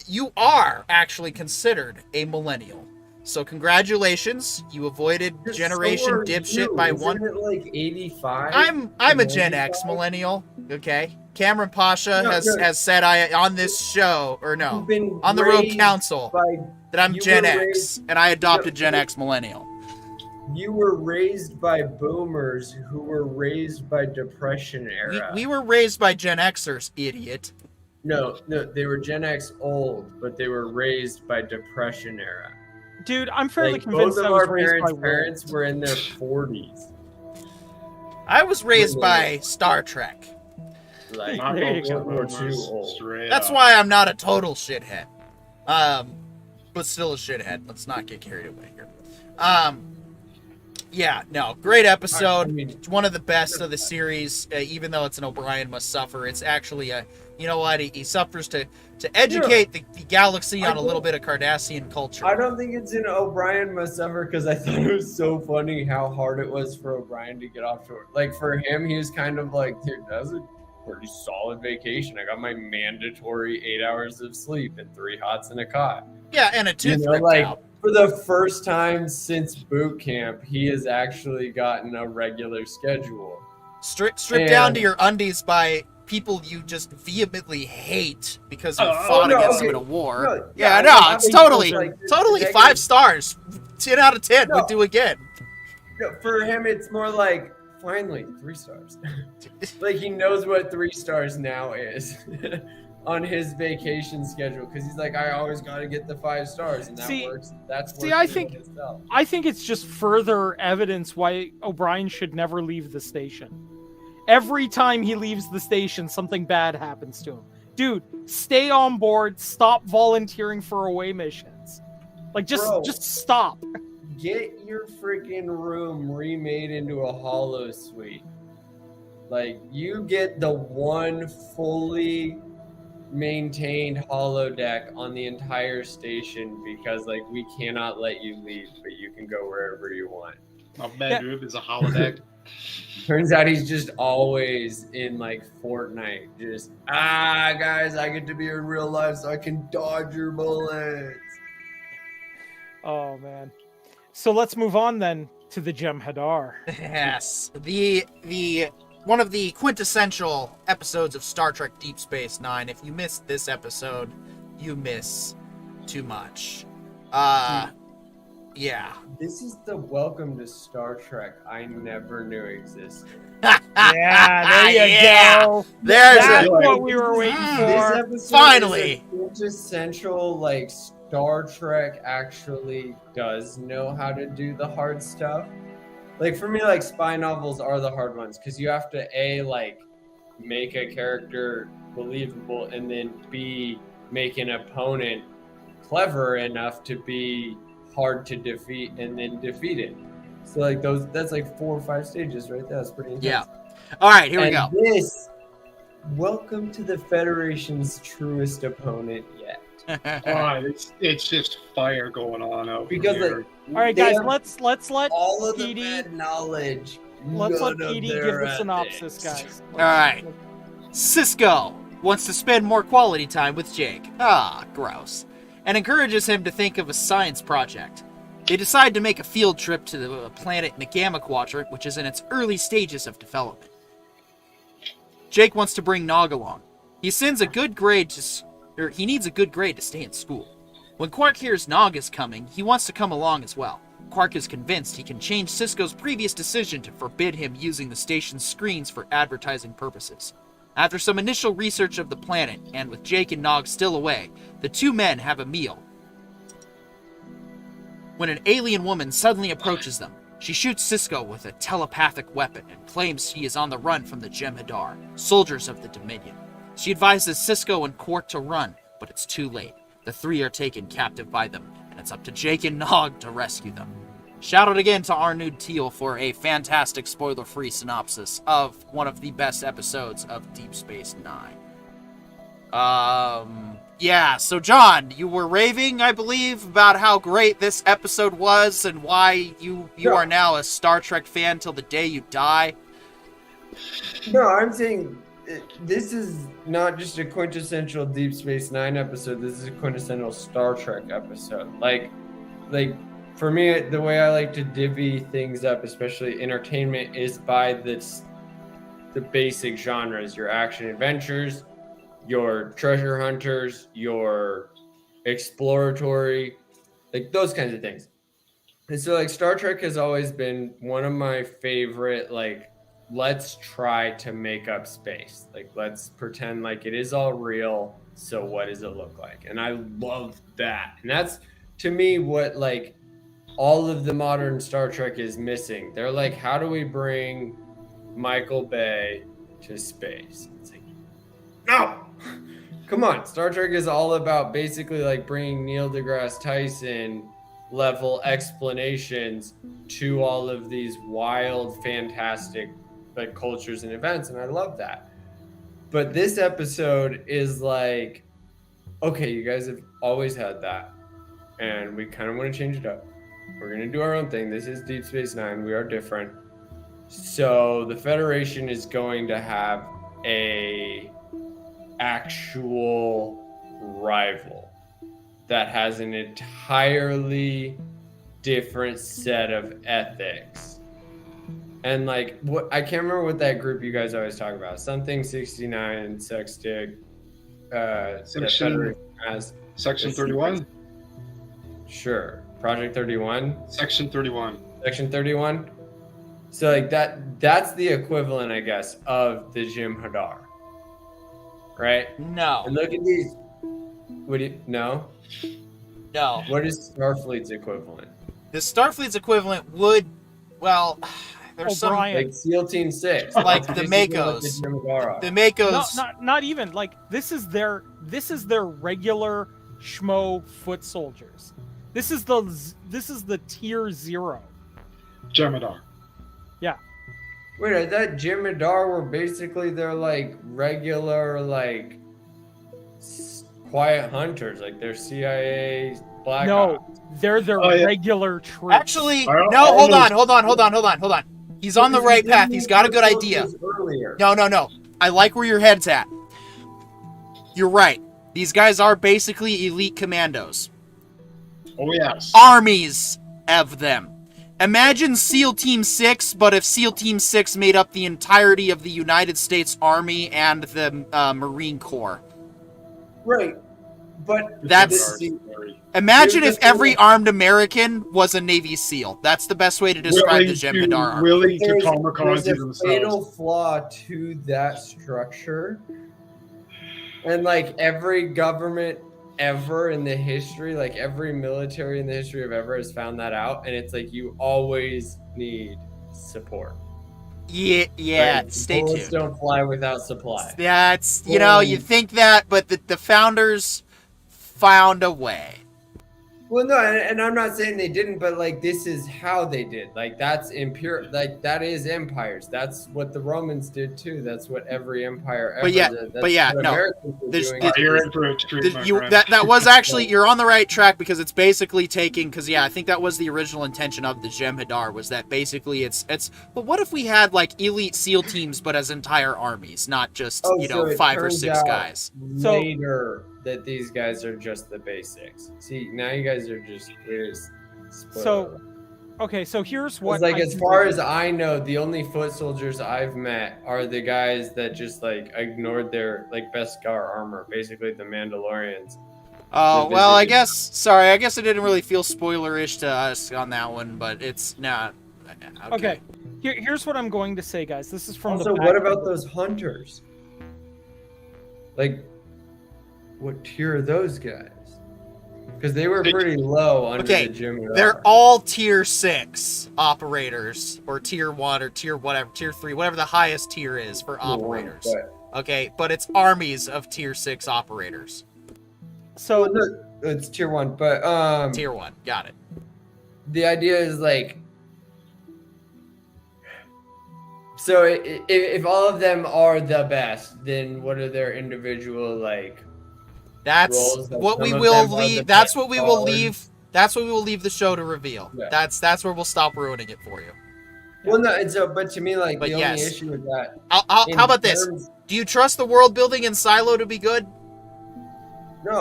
you are actually considered a millennial. So congratulations, you avoided generation dipshit by one. Isn't it like 85? I'm a Gen X millennial. Okay, Cameron Pasha has said on this show on the Rogue Council that I'm Gen X and I adopted Gen X millennial. You were raised by boomers who were raised by Depression era. We were raised by Gen Xers, idiot. No, they were Gen X old, but they were raised by Depression era. Dude, I'm fairly Like, convinced both I of was our raised by parents were in their 40s. I was raised by Star Trek. Like, There you go. World War II old. That's why I'm not a total shithead. But still a shithead. Let's not get carried away here. Yeah, no, great episode. It's one of the best of the series, even though it's an O'Brien must suffer. It's actually a, you know what, he suffers to educate the galaxy on a little bit of Cardassian culture. I don't think it's an O'Brien must suffer because I thought it was so funny how hard it was for O'Brien to get off to work. Like, for him, he was kind of like, dude, that was a pretty solid vacation. I got my mandatory 8 hours of sleep and 3 hots and a cot. Yeah, and a tooth ripped like, out. For the first time since boot camp, he has actually gotten a regular schedule. Stripped down to your undies by people you just vehemently hate because you fought against them in a war. It's totally 5 stars. 10 out of 10 would do again. No, for him, it's more like, finally, 3 stars. Like, he knows what 3 stars now is. On his vacation schedule, because he's like, I always got to get the 5 stars, and that works. I think it's just further evidence why O'Brien should never leave the station. Every time he leaves the station, something bad happens to him. Dude, stay on board. Stop volunteering for away missions. Like, just stop. Get your freaking room remade into a holo suite. Like, you get the one fully maintained holodeck on the entire station because, like, we cannot let you leave, but you can go wherever you want. My bedroom is a holodeck. Turns out he's just always in like Fortnite. Just guys, I get to be in real life so I can dodge your bullets. Oh man. So let's move on then to the Jem'Hadar. Yes, the one of the quintessential episodes of Star Trek Deep Space Nine. If you missed this episode, you miss too much. Yeah. This is the welcome to Star Trek I never knew existed. Yeah, there you go. There's That's a- what we were waiting This for. episode Finally. is a quintessential, like, Star Trek actually does know how to do the hard stuff. Like, for me, like, spy novels are the hard ones because you have to like make a character believable, and then B, make an opponent clever enough to be hard to defeat and then defeat it. So like that's like 4 or 5 stages right there. That's pretty intense. Yeah. All right, here we And go. This, welcome to the Federation's truest opponent yet. It's just fire going on out Because here. like, All right, they guys, have let's let all of the PD bad knowledge. let's let None of PD their give the synopsis, ethics. guys. All right. Cisco wants to spend more quality time with Jake. Gross. And encourages him to think of a science project. They decide to make a field trip to the planet in the Gamma Quadrant, which is in its early stages of development. Jake wants to bring Nog along. He needs a good grade to stay in school. When Quark hears Nog is coming, he wants to come along as well. Quark is convinced he can change Cisco's previous decision to forbid him using the station's screens for advertising purposes. After some initial research of the planet, and with Jake and Nog still away, the two men have a meal. When an alien woman suddenly approaches them, she shoots Cisco with a telepathic weapon and claims he is on the run from the Jem'Hadar, soldiers of the Dominion. She advises Cisco and Quark to run, but it's too late. The three are taken captive by them, and it's up to Jake and Nog to rescue them. Shout out again to Arnud Teal for a fantastic spoiler-free synopsis of one of the best episodes of Deep Space Nine. Yeah, so John, you were raving, I believe, about how great this episode was and why you are now a Star Trek fan till the day you die. No, I'm saying this is not just a quintessential Deep Space Nine episode. This is a quintessential Star Trek episode. Like for me, the way I like to divvy things up, especially entertainment, is by the basic genres: your action adventures, your treasure hunters, your exploratory, like those kinds of things. And so like Star Trek has always been one of my favorite, like, let's try to make up space. Like, let's pretend like it is all real. So what does it look like? And I love that. And that's, to me, what like all of the modern Star Trek is missing. They're like, how do we bring Michael Bay to space? It's like, no! Come on. Star Trek is all about basically like bringing Neil deGrasse Tyson level explanations to all of these wild, fantastic like cultures and events, and I love that. But this episode is like, okay, you guys have always had that, and we kind of want to change it up. We're gonna do our own thing. This is Deep Space Nine. We are different. So the Federation is going to have a actual rival that has an entirely different set of ethics. And like, what, I can't remember what that group you guys always talk about. Something 69 Sextig. Section 31. Sure. Project 31. Section 31. Section 31. So like that's the equivalent, I guess, of the Jem'Hadar. Right? No. And look at these. What do you no? No. What is Starfleet's equivalent? The Starfleet's equivalent would, well, there's O'Brien. Like SEAL Team 6. Like This the is what Makos. the Jem'Hadar are. the No, Makos. not even like this is their regular schmo foot soldiers. This is the tier 0. Jem'Hadar. Wait, I thought Jem'Hadar were basically their like regular like quiet hunters, like they're CIA Black No, Ops. they're their Oh, yeah. regular troops. Actually, I don't- no, I hold almost- on. He's on the Because he right path. didn't He's got a use good foot idea. soldiers Earlier. No. I like where your head's at. You're right. These guys are basically elite commandos. Oh yes. Armies of them. Imagine SEAL Team 6, but if SEAL Team 6 made up the entirety of the United States Army and the Marine Corps. Right. But That's- Imagine if every armed American was a Navy SEAL. That's the best way to describe the Jem'Hadar Army. Willing to there's kamikaze a fatal themselves. flaw to that structure. And like every government ever in the history, like every military in the history of ever has found that out. And it's like you always need support. Yeah, Right? stay Bullets tuned. don't fly without supply. That's, you think that, but the founders found a way. Well, no, and I'm not saying they didn't, but like this is how they did. Like that's impure. Like that is empires. That's what the Romans did too. That's what every empire ever But yeah- did. That's but yeah, what no. Americans were There's- doing. You're in for a treat, my friend. That was actually, you're on the right track because it's basically taking, because yeah, I think that was the original intention of the Jem'Hadar, was that basically it's but what if we had like elite SEAL teams but as entire armies, not just, Oh, so it 5 or turns 6 out guys. So- later that these guys are just the basics. See, now you guys are we're just So, okay, so here's what it's like I as can far do. as I know, the only foot soldiers I've met are the guys that just like ignored their like Beskar armor, basically the Mandalorians. Oh, the well, I visiting- guess, I didn't really feel spoilerish to us on that one, but it's not. Okay, here's what I'm going to say, guys. This is from Also, the what back- about those hunters? Like, what tier are those guys? Because they were pretty low under Okay, the Jimmy. They're all tier 6 operators, or tier 1, or tier whatever, tier 3, whatever the highest tier is for operators. Okay, but it's armies of tier 6 operators. So, Well, no, it's tier 1, but Tier 1, got it. the idea is like, so if all of them are the best, then what are their individual like? That's roles that what we some of will them are leave. the That's what we will forward. leave. That's what we will leave the show to reveal. Yeah. That's where we'll stop ruining it for you. Well, no, and so but to me, like But the yes. only issue with that. How about this? Do you trust the world building in Silo to be good? No,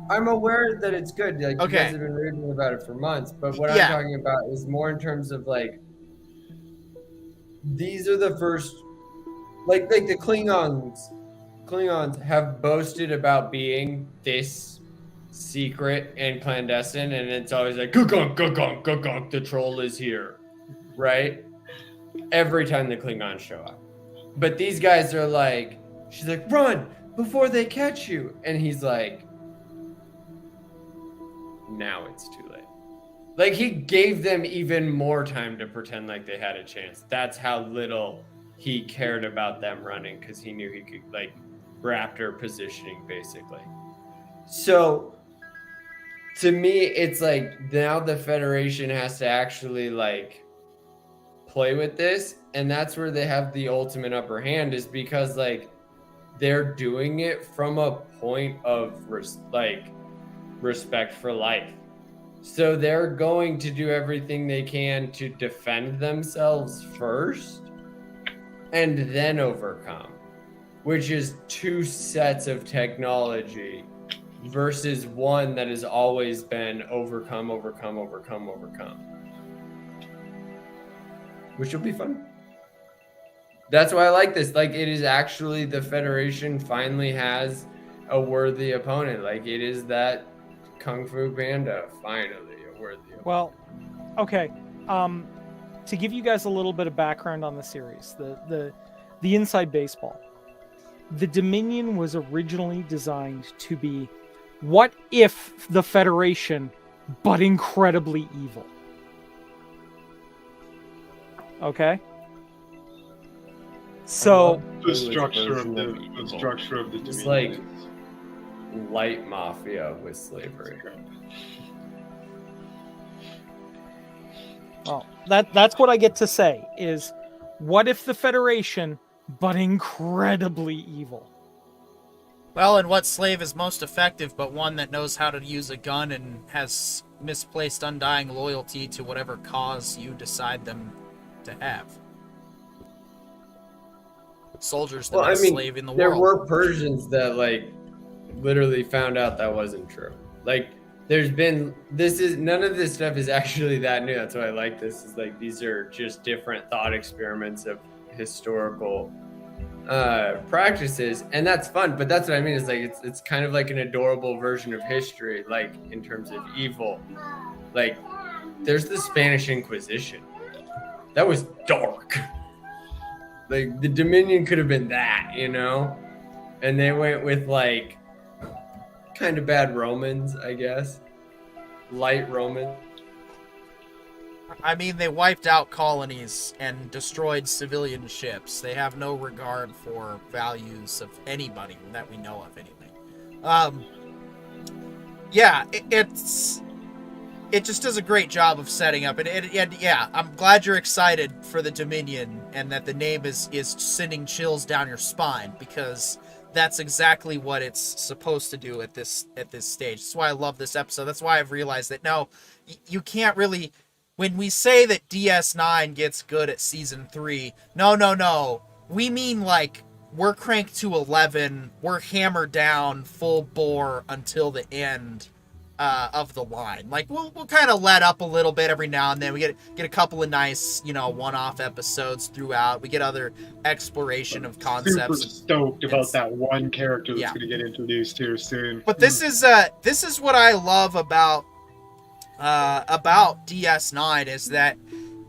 I'm aware that it's good. Like you Okay. guys have been reading about it for months, but what Yeah. I'm talking about is more in terms of like these are the first, like the Klingons. Klingons have boasted about being this secret and clandestine, and it's always like gugunk, gugunk, gugunk, the troll is here, right? Every time the Klingons show up, but these guys are like, she's like, run before they catch you, and he's like, now it's too late. Like he gave them even more time to pretend like they had a chance. That's how little he cared about them running, because he knew he could like raptor positioning basically. So to me, it's like now the Federation has to actually like play with this, and that's where they have the ultimate upper hand, is because like they're doing it from a point of respect for life. So they're going to do everything they can to defend themselves first and then overcome, which is 2 sets of technology versus one that has always been overcome, which will be fun. That's why I like this. Like, it is actually the Federation finally has a worthy opponent. Like, it is that Kung Fu Panda, finally a worthy opponent. well, okay. To give you guys a little bit of background on the series, the inside baseball. The Dominion was originally designed to be what if the Federation, but incredibly evil. Okay? So, The structure of the Just Dominion like light mafia with slavery. well, that's what I get to say is what if the Federation, but incredibly evil. Well, and what slave is most effective but one that knows how to use a gun and has misplaced undying loyalty to whatever cause you decide them to have? Soldier's the Well, I best mean, slave in the there world. were Persians that like literally found out that wasn't true. Like, none of this stuff is actually that new. That's why I like this. Is like these are just different thought experiments of historical practices, and that's fun. But that's what I mean. Is like it's kind of like an adorable version of history, like in terms of evil. Like, there's the Spanish Inquisition. That was dark. Like, the Dominion could have been that, you know? And they went with, like, kind of bad Romans, I guess. Light Romans. I mean, they wiped out colonies and destroyed civilian ships. They have no regard for values of anybody that we know of, anyway. Yeah, it just does a great job of setting up, and yeah, I'm glad you're excited for the Dominion and that the name is sending chills down your spine, because that's exactly what it's supposed to do at this stage. That's why I love this episode. That's why I've realized that no, you can't really, when we say that DS9 gets good at season 3, no, we mean like we're cranked to 11, we're hammered down full bore until the end of the line. Like, we'll kind of let up a little bit every now and then. We get a couple of nice, one-off episodes throughout. We get other exploration of concepts. Super stoked about that one character that's going to get introduced here soon. But this is what I love about DS9, is that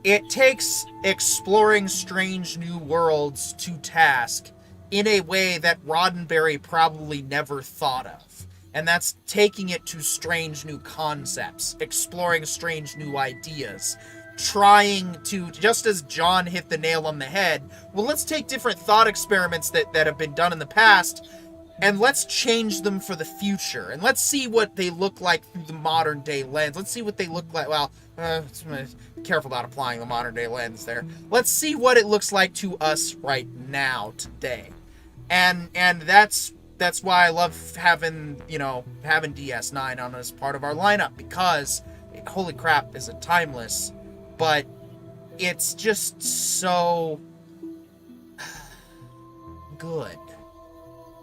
it takes exploring strange new worlds to task in a way that Roddenberry probably never thought of. And that's taking it to strange new concepts, exploring strange new ideas, trying to, just as John hit the nail on the head, well, let's take different thought experiments that have been done in the past, and let's change them for the future. And let's see what they look like through the modern day lens. Let's see what they look like. Well, careful about applying the modern day lens there. Let's see what it looks like to us right now, today. And that's why I love having DS9 on as part of our lineup, because holy crap, is it timeless, but it's just so good.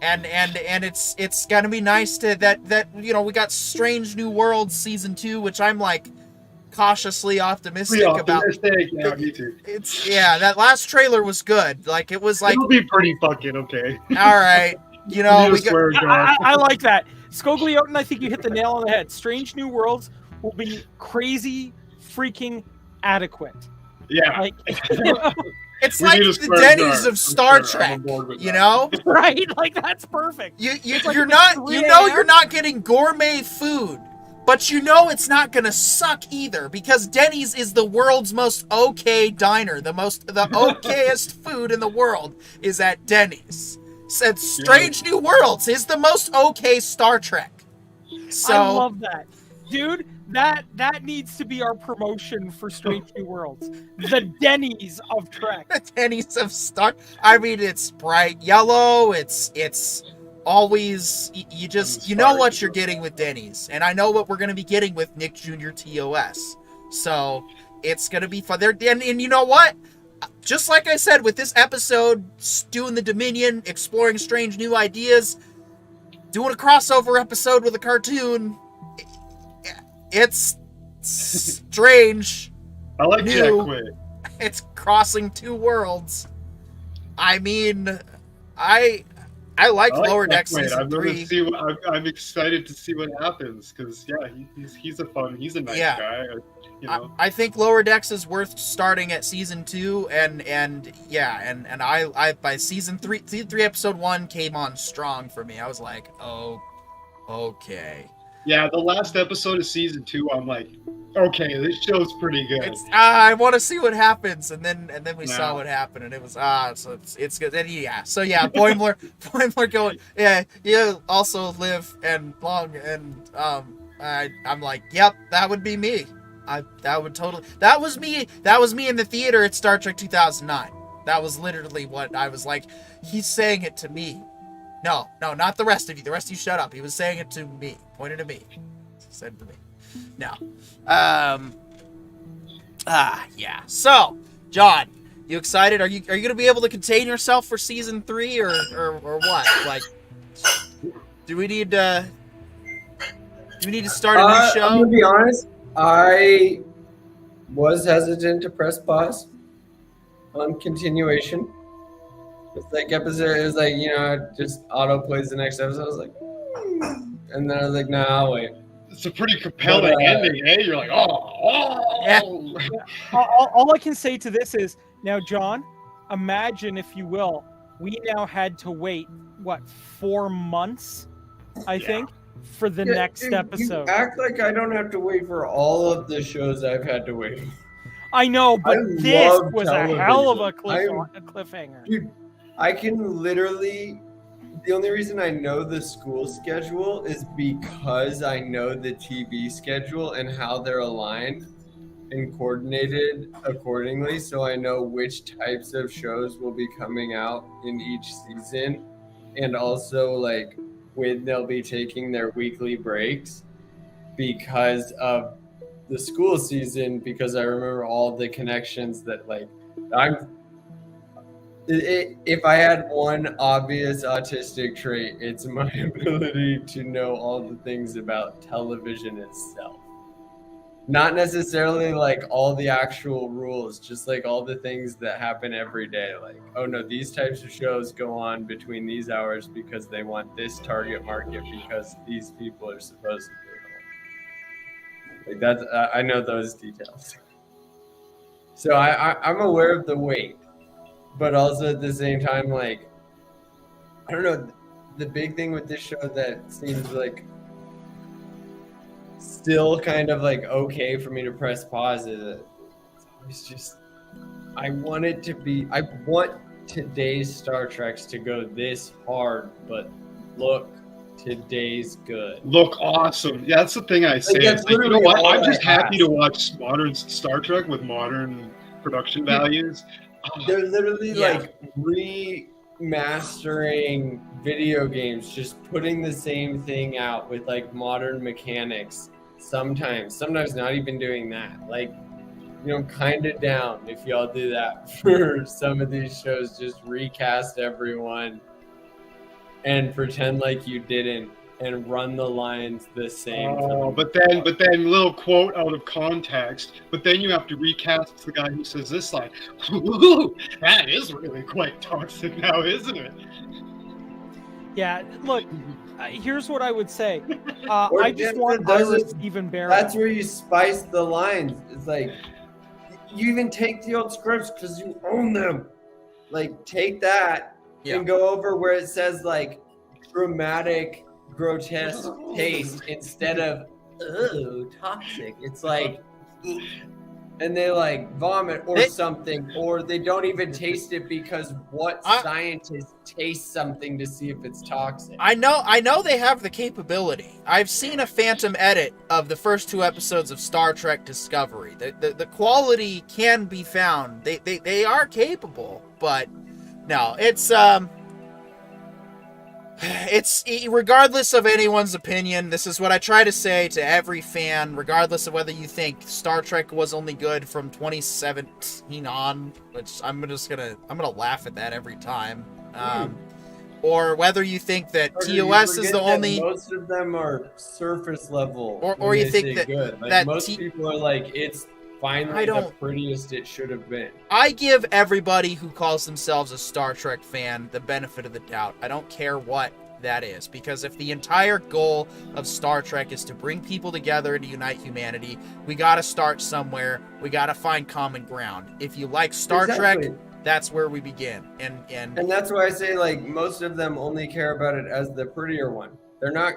And it's gonna be nice to that we got Strange New Worlds season 2, which I'm like cautiously optimistic about. Yeah, me too. That last trailer was good. Like, it was like, it'll be pretty fucking okay. All right. I like that. Scogliotin, I think you hit the nail on the head. Strange New Worlds will be crazy freaking adequate. Yeah. Like, it's like the Denny's of Star Trek, Right? Like, that's perfect. You're not getting gourmet food, but it's not gonna suck either, because Denny's is the world's most okay diner. The okayest food in the world is at Denny's. Said Strange New Worlds is the most okay Star Trek. So I love that. Dude, that needs to be our promotion for Strange New Worlds. The Denny's of Trek. The Denny's of Star. I mean, it's bright yellow. It's always, you know what you're getting with Denny's, and I know what we're gonna be getting with Nick Jr. TOS. So it's gonna be fun. And you know what? Just like I said with this episode, doing the Dominion, exploring strange new ideas, doing a crossover episode with a cartoon, it's strange. I like new. Jack Quaid. It's crossing two worlds. I mean, I like Lower Decks season 3. I'm excited to see what happens, because he's a nice guy. I think Lower Decks is worth starting at season 2, and I by season 3 episode 1 came on strong for me. I was like, oh, okay. Yeah, the last episode of season 2, I'm like, okay, this show's pretty good. I want to see what happens, and then we saw what happened, and it was so it's good. And Boimler going, you also live and long, and I'm like, yep, that would be me. That was me in the theater at Star Trek 2009. That was literally what I was like. He's saying it to me. No, not the rest of you. The rest of you shut up. He was saying it to me. Pointed to me. Said to me. No. Yeah. So, John, You excited? Are you gonna be able to contain yourself for season 3 or what? Like, do we need to start a new show? I'm gonna be honest. I was hesitant to press pause on continuation. It's like episode. It was like, it just auto plays the next episode. I was like, and then I was like, nah, I'll wait. It's a pretty compelling ending, eh? You're like, Yeah. All I can say to this is, now, John, imagine, if you will, we now had to wait, 4 months, I think, for the next episode. You act like I don't have to wait for all of the shows I've had to wait. I know, but I this love was a hell of a television. cliffhanger. Dude, I can literally. The only reason I know the school schedule is because I know the TV schedule and how they're aligned and coordinated accordingly. So I know which types of shows will be coming out in each season, and also like when they'll be taking their weekly breaks because of the school season. Because I remember all the connections that if I had one obvious autistic trait, it's my ability to know all the things about television itself. Not necessarily like all the actual rules, just like all the things that happen every day. Like, oh no, these types of shows go on between these hours because they want this target market because these people are supposedly home. Like that's, I know those details. So I'm aware of the weight. But also at the same time, like, I don't know, the big thing with this show that seems like still kind of like okay for me to press pause is that it's always just, I want today's Star Treks to go this hard, but look, today's good. look awesome. Yeah, that's the thing I say. that's It's like, you know literally what? all I'm I just happy ask. to watch modern Star Trek with modern production values. They're literally Yeah. like remastering video games, just putting the same thing out with like modern mechanics. Sometimes not even doing that. Like, kind of down if y'all do that for some of these shows. Just recast everyone and pretend like you didn't, and run the lines the same. But then, little quote out of context. But then you have to recast the guy who says this line. Ooh, that is really quite toxic now, isn't it? Yeah, look, here's what I would say. Or I just Jennifer want does Iris it- Stephen Barron. That's where you spice the lines. It's like you even take the old scripts because you own them. Like, take that and go over where it says like dramatic, grotesque taste instead of toxic. It's like, and they like vomit or something, or they don't even taste it because what scientists taste something to see if it's toxic? I know they have the capability. I've seen a phantom edit of the first 2 episodes of Star Trek Discovery. The quality can be found. They are capable, but no, it's regardless of anyone's opinion, this is what I try to say to every fan, regardless of whether you think Star Trek was only good from 2017 on, which I'm gonna laugh at that every time. Or whether you think that Or do you TOS is forget the that only, most of them are surface level, or when you they think say that good. Like, that most people are like, it's finally I the don't- prettiest it should have been. I give everybody who calls themselves a Star Trek fan the benefit of the doubt. I don't care what that is, because if the entire goal of Star Trek is to bring people together and to unite humanity, we gotta start somewhere. We gotta find common ground. If you like Star Exactly. Trek, that's where we begin. And that's why I say, like, most of them only care about it as the prettier one. They're not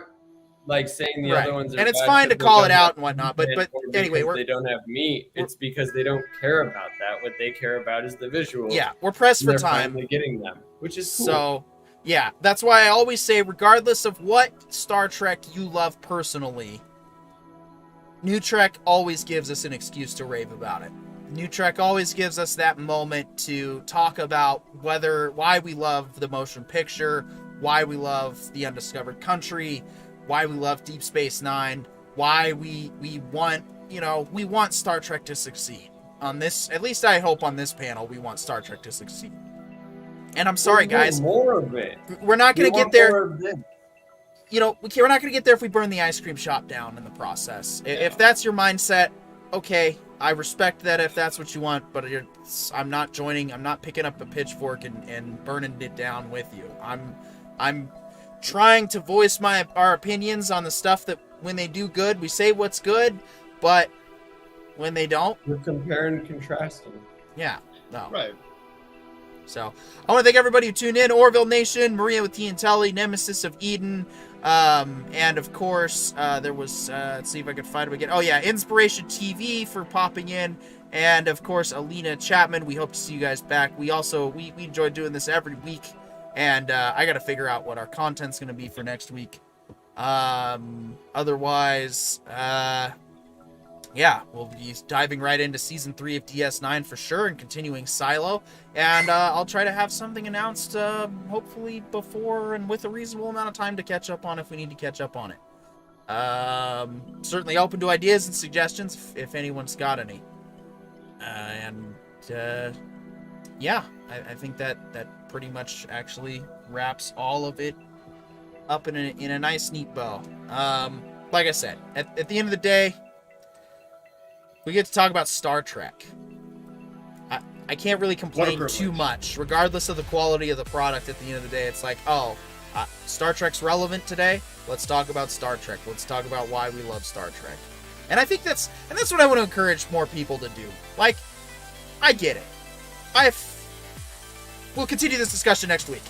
like saying the Right. other ones are And it's bad fine to because call they it don't out have and whatnot, but meat, or anyway, because they don't have meat. we're- It's because they don't care about that. What they care about is the visual. yeah, we're pressed and for they're time. finally getting them, which is cool. So, yeah, that's why I always say, regardless of what Star Trek you love personally, New Trek always gives us an excuse to rave about it. New Trek always gives us that moment to talk about why we love the motion picture, why we love The Undiscovered Country, why we love Deep Space Nine, why we want Star Trek to succeed. on this, at least I hope on this panel, we want Star Trek to succeed. And I'm sorry, guys. More of it. We're not going to get More there. of this. You know, we're not going to get there if we burn the ice cream shop down in the process. If that's your mindset, okay, I respect that if that's what you want, but I'm not joining. I'm not picking up a pitchfork and burning it down with you. I'm trying to voice our opinions on the stuff that when they do good, we say what's good, but when they don't, We're comparing and contrasting. yeah, no. Right. So I want to thank everybody who tuned in. Orville Nation, Maria with T and Telly, Nemesis of Eden, and of course there was let's see if I can find him again. Oh yeah, Inspiration TV for popping in, and of course Alina Chapman. We hope to see you guys back. We also we enjoy doing this every week, and I got to figure out what our content's going to be for next week. Otherwise, yeah, we'll be diving right into season 3 of DS9 for sure, and continuing Silo. And I'll try to have something announced, hopefully before and with a reasonable amount of time to catch up on if we need to catch up on it. Certainly open to ideas and suggestions if anyone's got any. Yeah, I think that pretty much actually wraps all of it up in a nice, neat bow. Like I said, at the end of the day, we get to talk about Star Trek. I can't really complain too much, regardless of the quality of the product. At the end of the day, it's like, oh, Star Trek's relevant today. Let's talk about Star Trek. Let's talk about why we love Star Trek. And I think that's what I want to encourage more people to do. Like, I get it. We'll continue this discussion next week.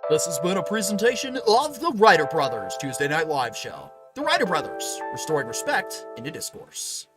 This has been a presentation of the Writer Brothers Tuesday Night Live Show. The Writer Brothers, restoring respect into discourse.